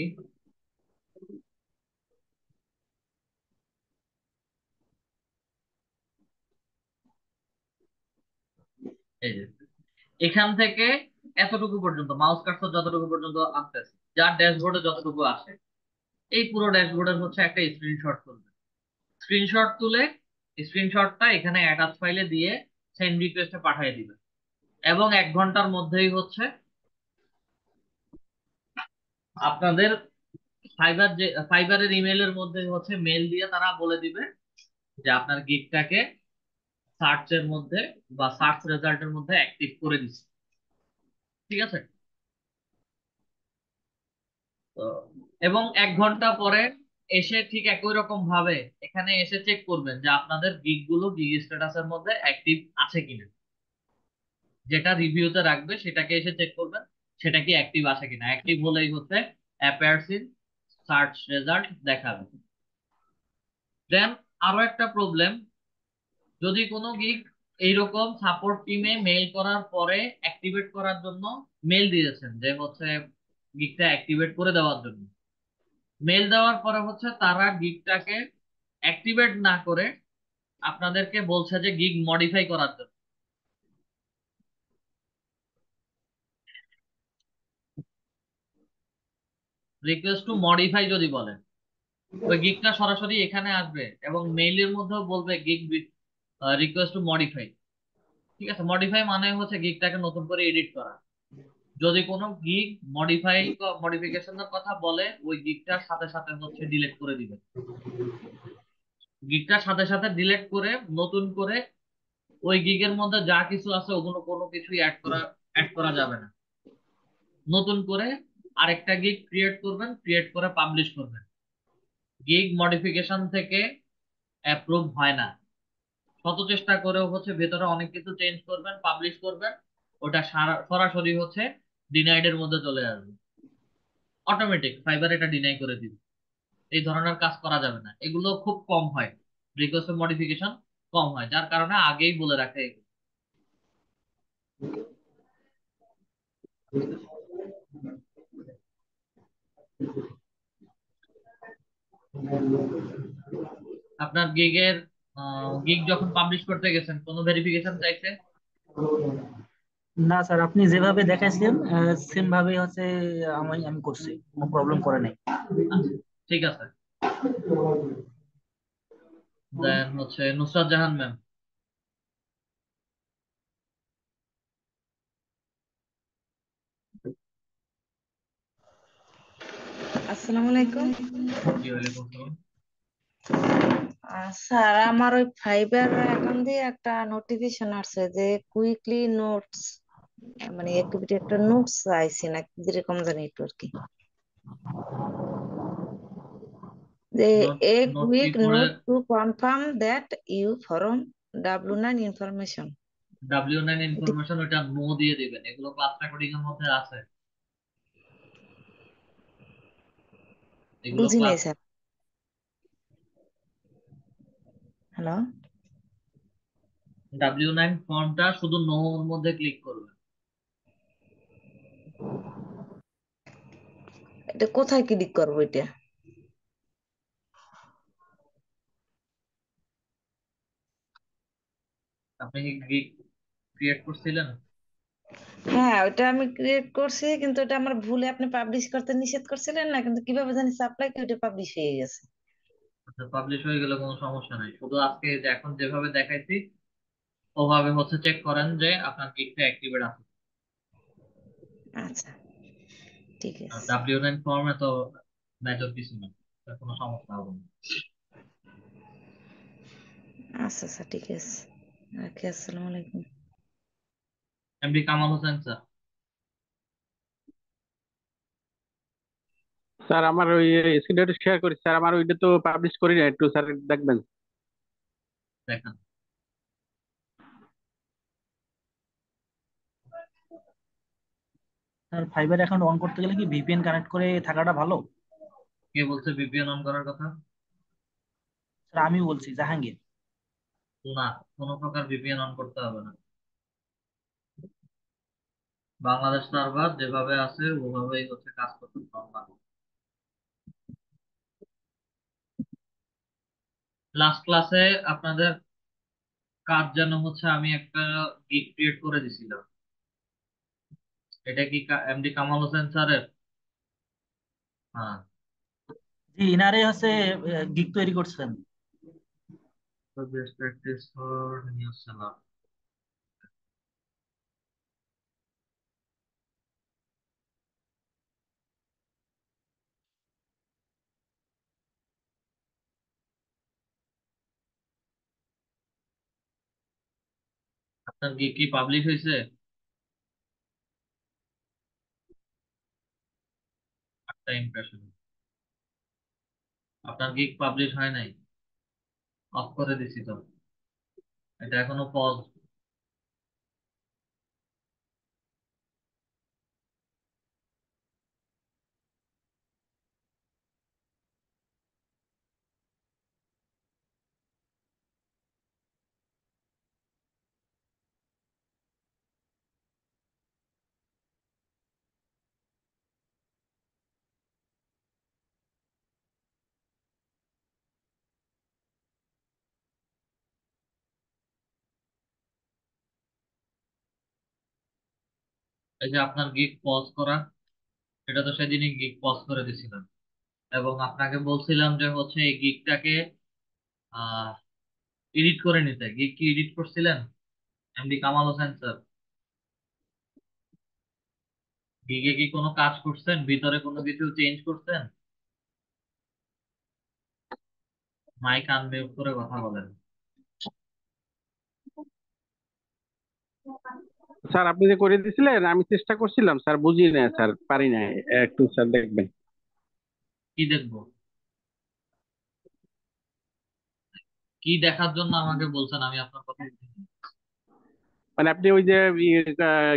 এই যে এখান থেকে এতটুকু পর্যন্ত মাউস কার্সর যতটুকু পর্যন্ত আসতেছে, যার ড্যাশবোর্ডে যতটুকু আসে এই পুরো ড্যাশবোর্ডের হচ্ছে একটা স্ক্রিনশট তুলবে। স্ক্রিনশট তুলে স্ক্রিনশটটা এখানে অ্যাটাচ ফাইলে দিয়ে সেন্ড রিকোয়েস্টে পাঠিয়ে দিবে এবং 1 ঘন্টার মধ্যেই হচ্ছে আপনাদের ফাইবারের ইমেলের মধ্যে হচ্ছে মেল দিয়ে তারা বলে দিবে যে আপনার গিগটাকে সার্চের মধ্যে বা সার্চ রেজাল্টের মধ্যে অ্যাক্টিভ করে দিচ্ছে। ঠিক আছে? তো এবং 1 ঘন্টা পরে এসে ঠিক একই রকম ভাবে এখানে এসে চেক করবেন যে আপনাদের গিগ গুলো গিগ স্ট্যাটাসের মধ্যে অ্যাক্টিভ আছে কিনা। যেটা রিভিউতে রাখবে সেটাকে এসে চেক করবেন সেটা কি অ্যাক্টিভ আছে কিনা। অ্যাক্টিভ হলেই হচ্ছে অ্যাপিয়ার্স ইন সার্চ রেজাল্ট দেখাবে। দেন আরো একটা প্রবলেম, যদি কোনো গিগ এইরকম সাপোর্ট টিমে মেইল করার পরে অ্যাক্টিভেট করার জন্য মেইল দিয়েছেন যে হচ্ছে গিগটা অ্যাক্টিভেট করে দেওয়ার জন্য, মেইল দেওয়ার পরে হচ্ছে তারা গিগটাকে অ্যাক্টিভেট না করে আপনাদেরকে বলছে যে গিগ মডিফাই করার জন্য। রিকোয়েস্ট টু মডিফাই যদি বলেন ওই গিগটা সরাসরি এখানে আসবে এবং মেইলের মধ্যেও বলবে গিগ রিকোয়েস্ট টু মডিফাই। ঠিক আছে? মডিফাই মানে হচ্ছে গিগটাকে নতুন করে এডিট করা। যদি কোনো গিগ মডিফিকেশনের কথা বলে ওই গিগটার সাথে সাথে হচ্ছে ডিলিট করে দিবে, গিগটার সাথে সাথে ডিলিট করে নতুন করে ওই গিগের মধ্যে যা কিছু আছে ওগুলো কোনো কিছুই অ্যাড করা যাবে না। নতুন করে আরেকটা গিগ ক্রিয়েট করবেন, ক্রিয়েট করে পাবলিশ করবেন। গিগ মডিফিকেশন থেকে অ্যাপ্রুভ হয় না। শত চেষ্টা করেও হচ্ছে ভেতরে অনেক কিছু চেঞ্জ করবেন, পাবলিশ করবেন, ওটা সরাসরি হচ্ছে ডিনাইড এর মধ্যে চলে আসবে। অটোমেটিক ফাইবার এটা ডিনাই করে দিবে। এই ধরনের কাজ করা যাবে না, এগুলো খুব কম হয়, রিকোয়েস্ট মডিফিকেশন কম হয়, যার কারণে আগেই বলে রাখে এগুলো। আপনার গিগ যখন পাবলিশ করতে গেছেন কোনো ভেরিফিকেশন চাইছে? না স্যার, আপনি যেভাবে দেখাইছেন সেম ভাবে হচ্ছে আমি আমি করছি, কোনো প্রবলেম করে নাই। আচ্ছা, ঠিক আছে। দেন হচ্ছে নুসরাত জাহান ম্যাম। আসসালামু আলাইকুম। জি ওয়ালাইকুম আসসালাম। স্যার, আমার ওই ফাইবার অ্যাকাউন্ট দিয়ে একটা নোটিফিকেশন আসছে যে কুইকলি নোটস, মানে অ্যাক্টিভিটি একটা নোটস আইছে না যেরকম জানি একটু আর কি, যে নোট এ নোট কি কুইক করে? Note to confirm that you form W9 information. W9 information, ওটা নো দিয়ে দিবেন, এগুলো ক্লাস রেকর্ডিং এর মধ্যে আছে। এগুলো বুঝি নাই ক্লাস স্যার। হ্যালো, W9 ফর্মটা শুধু নো এর মধ্যে ক্লিক করবেন। এটা কোথায় ক্লিক করবো এটা? আপনি কি গিগ ক্রিয়েট করছিলেন? হ্যাঁ, ওটা আমি ক্রিয়েট করছি, কিন্তু এটা আমার ভুলে আপনি পাবলিশ করতে নিষেধ করছিলেন না, কিন্তু কিভাবে জানি সাপ্লাই কি ওটা পাবলিশ হয়ে গেছে। আচ্ছা, পাবলিশ হয়ে গেলে কোনো সমস্যা নাই, শুধু আজকে এখন যেভাবে দেখাইছি ওভাবে হচ্ছে চেক করেন যে আপনার গিগটা অ্যাক্টিভেট আছে। আচ্ছা, ঠিক আর আছে। W9 ফর্মে তো মেজর কিছু না, তার কোনো সমস্যা হবে না। আচ্ছা আচ্ছা, ঠিক আছে, রাখি। আসসালামু আলাইকুম। MD Kamal Hossain sir. Sir আমার ওই স্ক্রিনটা শেয়ার করি স্যার, আমার ওইটা তো পাবলিশ করি না, একটু স্যার দেখবেন। দেখেন। স্যার, ফাইবার অ্যাকাউন্ট অন করতে গেলে কি ভিপিএন কানেক্ট করে থাকাটা ভালো? কে বলছে ভিপিএন অন করার কথা? স্যার আমি বলছি, জাহাঙ্গীর। না, কোনো প্রকার ভিপিএন অন করতে হবে না। বাংলাদেশ সার্ভার যেভাবে আছে ওভাবেই হচ্ছে কাজ করতে নরমাল। লাস্ট ক্লাসে আপনাদের কাজ যেন হচ্ছে আমি একটা গিগ ক্রিয়েট করে দিছিলাম, এটা কি এমডি কামাল হোসেন স্যারের? হ্যাঁ। জি, ইনারে হচ্ছে গিগ তৈরি করছেন। Best practice for new seller. আপনার গিগ কি পাবলিশ হয়েছে? একটা ইমপ্রেশন। আপনার গিগ পাবলিশ হয় নাই? অফ করে দিছি তো, এটা এখনো পজ। এই যে আপনার গিগ পজ করা, এটা তো সেদিনই গিগ পজ করে দিছিলাম, এবং আপনাকে বলছিলাম যে হচ্ছে এই গিগটাকে আহ এডিট করে নিতে। গিগ কি এডিট করছিলেন এমডি কামাল হোসেন স্যার? গিগে কি কোনো কাজ করছেন, ভিতরে কোনো কিছু চেঞ্জ করছেন? মাইক আনমিউট করে কথা বলেন। স্যার আপনি যে করে দিয়েছিলেন আমি চেষ্টা করছিলাম স্যার, বুঝি না স্যার, পারি না, একটু স্যার দেখবেন। কি দেখবো? কি দেখার জন্য আমাকে বলছেন? আমি আপনার কথা বুঝিনি। মানে আপনি ওই যে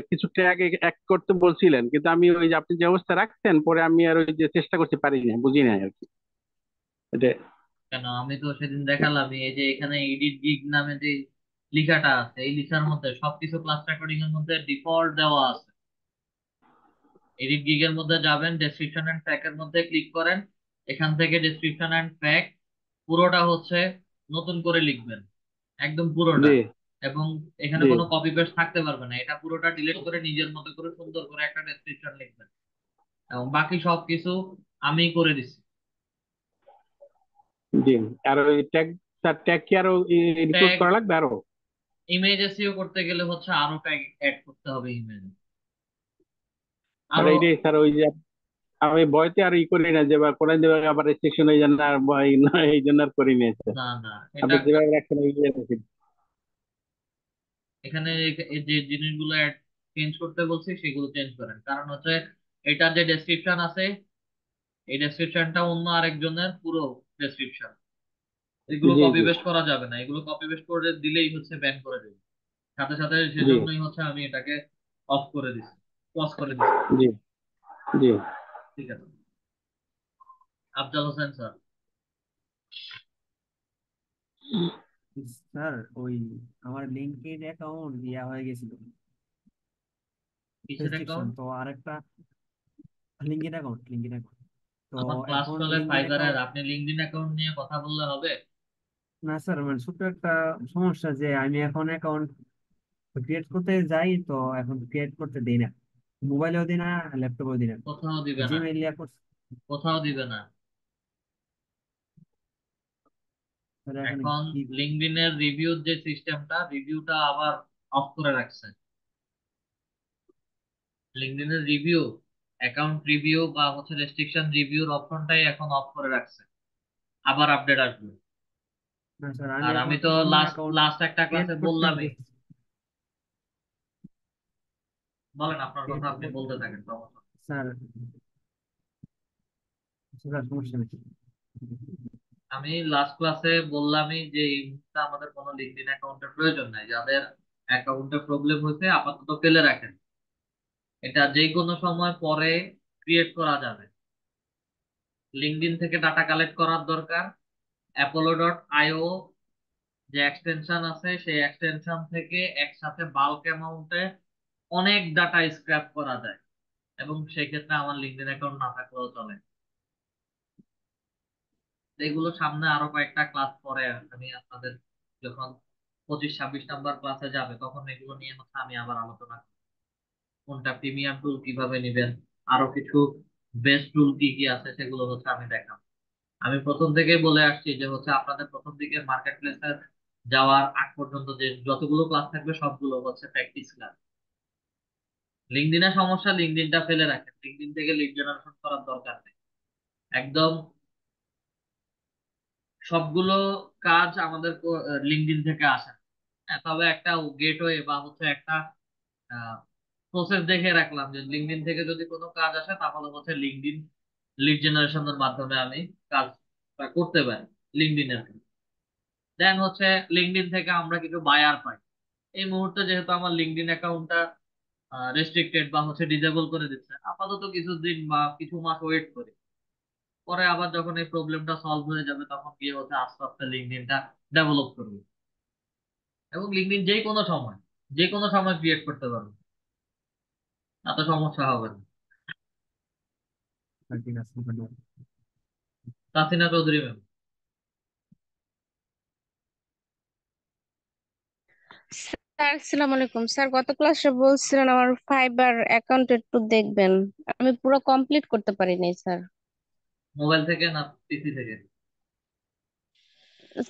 কিছু ট্যাগ এক করতে বলছিলেন, কিন্তু আমি ওই যে আপনি যে অবস্থা রাখছেন পরে আমি আর ওই যে চেষ্টা করতে পারি না, বুঝি না আর কি এটা। কেন, আমি তো সেদিন দেখালাম, এই যে এখানে এডিট গিগ নামে যে লেখাটা আছে, এই লেখার মধ্যে সবকিছু ক্লাস রেকর্ডিং এর মধ্যে ডিফল্ট দেওয়া আছে। এডিট গিগ এর মধ্যে যাবেন, ডেসক্রিপশন এন্ড ফ্যাক্ট এর মধ্যে ক্লিক করেন। এখান থেকে ডেসক্রিপশন এন্ড ফ্যাক্ট পুরোটা হচ্ছে নতুন করে লিখবেন, একদম পুরোটা। জি এবং এখানে জি কোনো কপি পেস্ট থাকতে পারবে না, এটা পুরোটা ডিলিট করে নিজের মতো করে সুন্দর করে একটা ডেসক্রিপশন লিখবেন। এবং বাকি সবকিছু আমি করে দিছি। জি। আর ওই ট্যাগ, স্যার ট্যাগ কি আরো রিপোর্ট ট্যাগ, করা লাগবে আরো? ইমেজ এসইও করতে গেলে হচ্ছে আরো ট্যাগ অ্যাড করতে হবে ইমেজ। আর আরো এইটাই স্যার, ওই যে আমি ভয়তে আর করি না যে বা কোরআন দেবে আবার রেস্ট্রিকশন এই জন্য আর ভয় না, এই জন্য আর করি না স্যার। না না, এটা আপনি যেভাবে রাখছেন ওইভাবে রাখি। এখানে এই যে জিনিসগুলো চেঞ্জ করতে বলছি সেগুলো চেঞ্জ করেন, কারণ হচ্ছে এটার যে ডেসক্রিপশন আছে, এই ডেসক্রিপশনটা অন্য আরেকজনের পুরো ডেসক্রিপশন। এগুলো জি কপি জি পেস্ট করা যাবে না, এগুলো কপি পেস্ট করে দিলেই হচ্ছে ব্যান করে দেবে সাথে সাথে। জি সেজন্যই হচ্ছে আমি এটাকে অফ করে দিছি, পজ করে দিছি। জি জি। ঠিক আছে, আফজাল হোসেন স্যার। স্যার ওই আমার লিঙ্কড অ্যাকাউন্ট ইয়া হয়ে গেছিল, কিসের রেস্ট্রিকশন, অ্যাকাউন্ট? তো আরেকটা লিঙ্কড অ্যাকাউন্ট তো আমার ক্লাস এখন চলে লিঙ্কড ফাইবারের, অ্যাকাউন্ট। আপনি লিঙ্কডইন অ্যাকাউন্ট নিয়ে কথা বললে হবে? না স্যার, মানে ছোট্ট একটা সমস্যা যে আমি এখন অ্যাকাউন্ট ক্রিয়েট করতে যাই তো এখন ক্রিয়েট করতে দিই না, মোবাইলেও দিই না, ল্যাপটপেও দিই না, কোথাও দিবে না, জিমেইল ইয়া করছি। কোথাও দিবে না। স্যার এখন এখন কি? লিঙ্কডইনের রিভিউর যে সিস্টেমটা, রিভিউটা আবার অফ করে রাখছে। লিঙ্কডইনের রিভিউ, অ্যাকাউন্ট রিভিউ বা হচ্ছে রেস্ট্রিকশন রিভিউর অপশনটাই এখন অফ করে রাখছে, আবার আপডেট আসবে। না স্যার, আমি আর আমি এখন তো কোনো লাস্ট অ্যাকাউন্ট লাস্ট একটা ক্রিয়েট ক্লাসে করতে বললামই। বলেন, আপনার কথা আপনি বলতে থাকেন, সমস্যা নেই। স্যার, স্যার সমস্যা নেই। আমি লাস্ট ক্লাসে বললামই যে এই মুহূর্তে আমাদের কোনো লিঙ্কডইন অ্যাকাউন্টের প্রয়োজন নাই, যাদের অ্যাকাউন্টে প্রবলেম হয়েছে আপাতত ফেলে রাখেন, এটা যে কোনো সময় পরে ক্রিয়েট করা যাবে। লিঙ্কডইন থেকে ডাটা কালেক্ট করার দরকার, apollo.io যে এক্সটেনশন আছে সেই এক্সটেনশন থেকে একসাথে বাল্ক অ্যামাউন্টে অনেক ডাটা স্ক্র্যাপ করা যায়, এবং সেক্ষেত্রে আমার লিঙ্কডইন অ্যাকাউন্ট না থাকলেও চলে। এগুলো সামনে আরো কয়েকটা ক্লাস পরে আমি আপনাদের, যখন 25-26 নাম্বার ক্লাসে যাবে তখন এগুলো নিয়ে হচ্ছে আমি আবার আলোচনা করব। কোনটা প্রিমিয়াম টুল কিভাবে নিবেন, আরো কিছু বেস্ট টুল কি কি আছে সেগুলো হচ্ছে আমি দেখাবো। আমি প্রথম থেকেই বলে আসছি যে হচ্ছে আপনাদের প্রথম দিকে মার্কেট প্লেসে যাওয়ার আগ পর্যন্ত যে যতগুলো ক্লাস থাকবে সবগুলো হচ্ছে প্র্যাকটিস ক্লাস। লিঙ্কডইনে সমস্যা, লিঙ্কডইনটা ফেলে রাখেন, লিঙ্কডইন থেকে লিড জেনারেশন করার দরকার নেই। একদম সবগুলো কাজ আমাদের লিঙ্কডইন থেকে আসে না। হ্যাঁ, তবে একটা গেটওয়ে বা হচ্ছে একটা প্রসেস দেখে রাখলাম যে লিঙ্কডইন থেকে যদি কোনো কাজ আসে তাহলে হচ্ছে লিঙ্কডইন লিড জেনারেশনের মাধ্যমে আমি কাজটা করতে পারি লিঙ্কডইনের। দেন হচ্ছে লিঙ্কডইন থেকে আমরা কিছু বায়ার পাই। এই মুহূর্তে যেহেতু আমার লিঙ্কডইন অ্যাকাউন্টটা রেস্ট্রিক্টেড বা হচ্ছে ডিসেবল করে দিচ্ছে, আপাতত কিছুদিন বা কিছু মাস ওয়েট করি, পরে আবার যখন এই প্রবলেমটা সলভ হয়ে যাবে তখন গিয়ে হচ্ছে আস্তে আস্তে লিঙ্কডইনটা ডেভেলপ করবে। এবং লিঙ্কডইন যে কোনো সময় ক্রিয়েট করতে পারবে, এত সমস্যা হবে না। ঠিক আছে, ধন্যবাদ। তাসিনা চৌধুরী ম্যাম। স্যার আসসালামু আলাইকুম। স্যার গত ক্লাসে বলছিলেন আমার ফাইবার অ্যাকাউন্ট একটু দেখবেন, আমি পুরো কমপ্লিট করতে পারি নাই স্যার। মোবাইল থেকে না পিসি থেকে?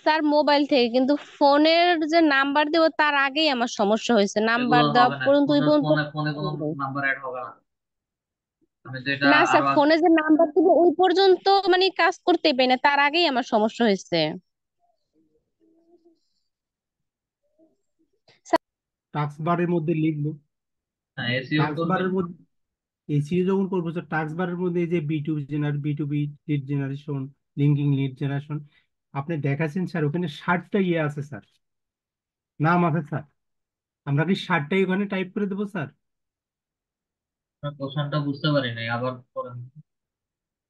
স্যার মোবাইল থেকে, কিন্তু ফোনের যে নাম্বার দেবো তার আগেই আমার সমস্যা হয়েছে, নাম্বার এগুলো দেওয়া হবে না, পর্যন্ত ওই ফোনে পর্যন্ত ফোনে ফোনে কোনো নাম্বার অ্যাড হবে না। আমি তো এটা না স্যার, আরো ফোনে যে নাম্বার দেবো ওই পর্যন্ত মানে কাজ করতেই পারি না, তার আগেই আমার সমস্যা হয়েছে। টাস্ক বারের মধ্যে লিখবো, এসইও টাস্ক করবেন। বারের মধ্যে এসিও যখন করবো তো টাস্ক বারের মধ্যে এই যে B to B lead generation, linking lead generation আপনি দেখাচ্ছেন স্যার, ওখানে 60টা ইয়ে আছে স্যার, নাম আছে স্যার। আমরা কি 60টাই ওখানে টাইপ করে দেবো স্যার? কোশ্চেনটা বুঝতে পারি নাই, আবার করেন।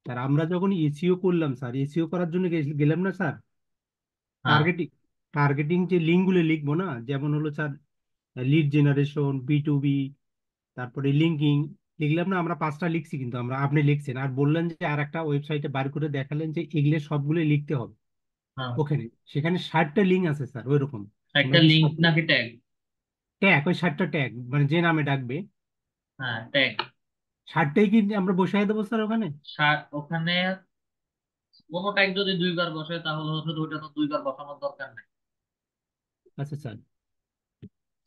স্যার আমরা যখন এসিও করলাম স্যার, এসিও করার জন্য গেলাম না স্যার, হ্যাঁ টার্গেটিং টার্গেটিং যে লিঙ্কগুলো লিখবো না, যেমন হলো স্যার লিড জেনারেশন, বি2বি, তারপরে লিঙ্কিং লিখলাম না আমরা 5টা লিখছি, কিন্তু আপনি লিখছেন আর বললেন যে আর একটা ওয়েবসাইটে বার করে দেখালেন যে এগুলো সবগুলো লিখতে হবে হ্যাঁ, ওখানে। সেখানে 60টা লিঙ্ক আছে স্যার ওইরকম। আমরা একটা কি লিঙ্ক নাকি ট্যাগ? ট্যাগ, ওই 60টা ট্যাগ মানে যে নামে ডাকবে হ্যাঁ, ট্যাগ। 60টাই কি আমরা বসাই দেবো স্যার ওখানে? ওখানে কোনো ট্যাগ যদি 2বার বসে তাহলে হচ্ছে ওইটা তো 2বার বসানোর দরকার নেই। আচ্ছা স্যার।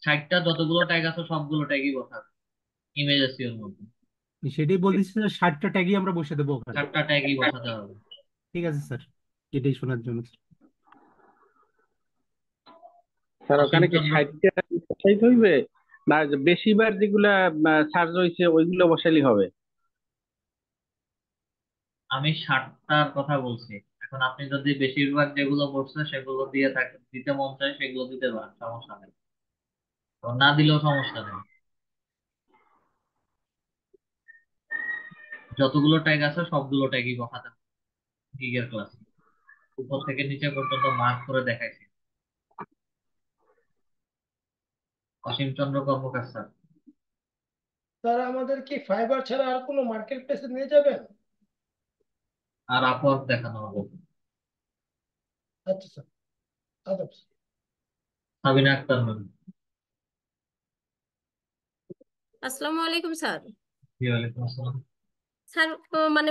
60টা যতগুলো ট্যাগ আছে সবগুলো ট্যাগই বসাবে ইমেজ এসইওর মধ্যে। সেটাই বলতেছি স্যার, 60টা ট্যাগই আমরা বসে দেবো ওখানে। 4টা ট্যাগই বসাতে হবে। ঠিক আছে স্যার, এটাই শোনার জন্য। স্যার অসীম ওখানে কি চন্দ্র 60টা বসাইতে হইবে, না যে বেশিবার যেগুলা সার্চ হয়েছে ওইগুলো বসাইলেই হবে? আমি 60টার কথা বলছি। এখন আপনি যদি বেশিরভাগ যেগুলো পড়ছে সেগুলো দিয়ে দিতে মন চায় সেগুলো দিতে পারেন, সমস্যা নেই। তো না দিলেও সমস্যা নেই। যতগুলো ট্যাগ আছে সবগুলো ট্যাগই বসাতে হবে গিগের ক্লাসে। উপর থেকে নিচে পর্যন্ত মার্ক করে দেখাইছি। অসীম চন্দ্র কর্মকার স্যার। স্যার আমাদের কি ফাইবার ছাড়া আর কোনো মার্কেট প্লেসে নিয়ে যাবেন? আর আপওয়ার্ক দেখানো হবে। আচ্ছা স্যার, আদাব। সাবিনা আক্তার ম্যাম। আসসালামু আলাইকুম স্যার। ওয়ালাইকুম আসসালাম। স্যার মানে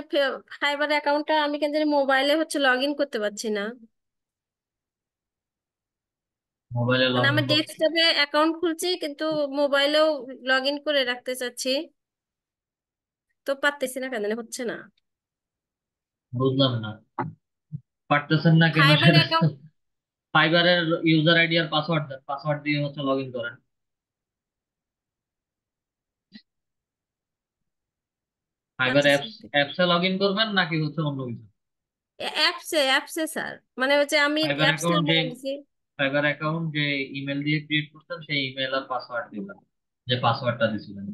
ফাইবার অ্যাকাউন্টটা আমি কেন জানি মোবাইলে লগ ইন করতে পারছি না। মোবাইলে লগ মানে ইন আমার করতে ডেস্কটপে অ্যাকাউন্ট খুলছি কিন্তু মোবাইলেও লগ ইন করে রাখতে চাচ্ছি, তো পারতেছি না, কেন জানি হচ্ছে না। বুঝলাম না, পারতেছেন না কেন ফাইবার সেটা। অ্যাকাউন্ট ফাইবারের ইউজার আইডি আর পাসওয়ার্ড দেন, পাসওয়ার্ড দিয়ে হচ্ছে লগ ইন করেন। ফাইবার আচ্ছা অ্যাপস স্যার, অ্যাপসে লগ ইন করবেন নাকি হচ্ছে অন্য কিছু? অ্যাপসে অ্যাপসে স্যার, মানে হচ্ছে আমি ফাইবার অ্যাপসটা অ্যাকাউন্ট যে দিছি। ফাইবার অ্যাকাউন্ট যে ইমেল দিয়ে ক্রিয়েট করতেন সেই ইমেল আর পাসওয়ার্ড দিবেন, যে পাসওয়ার্ডটা দিছিলেন।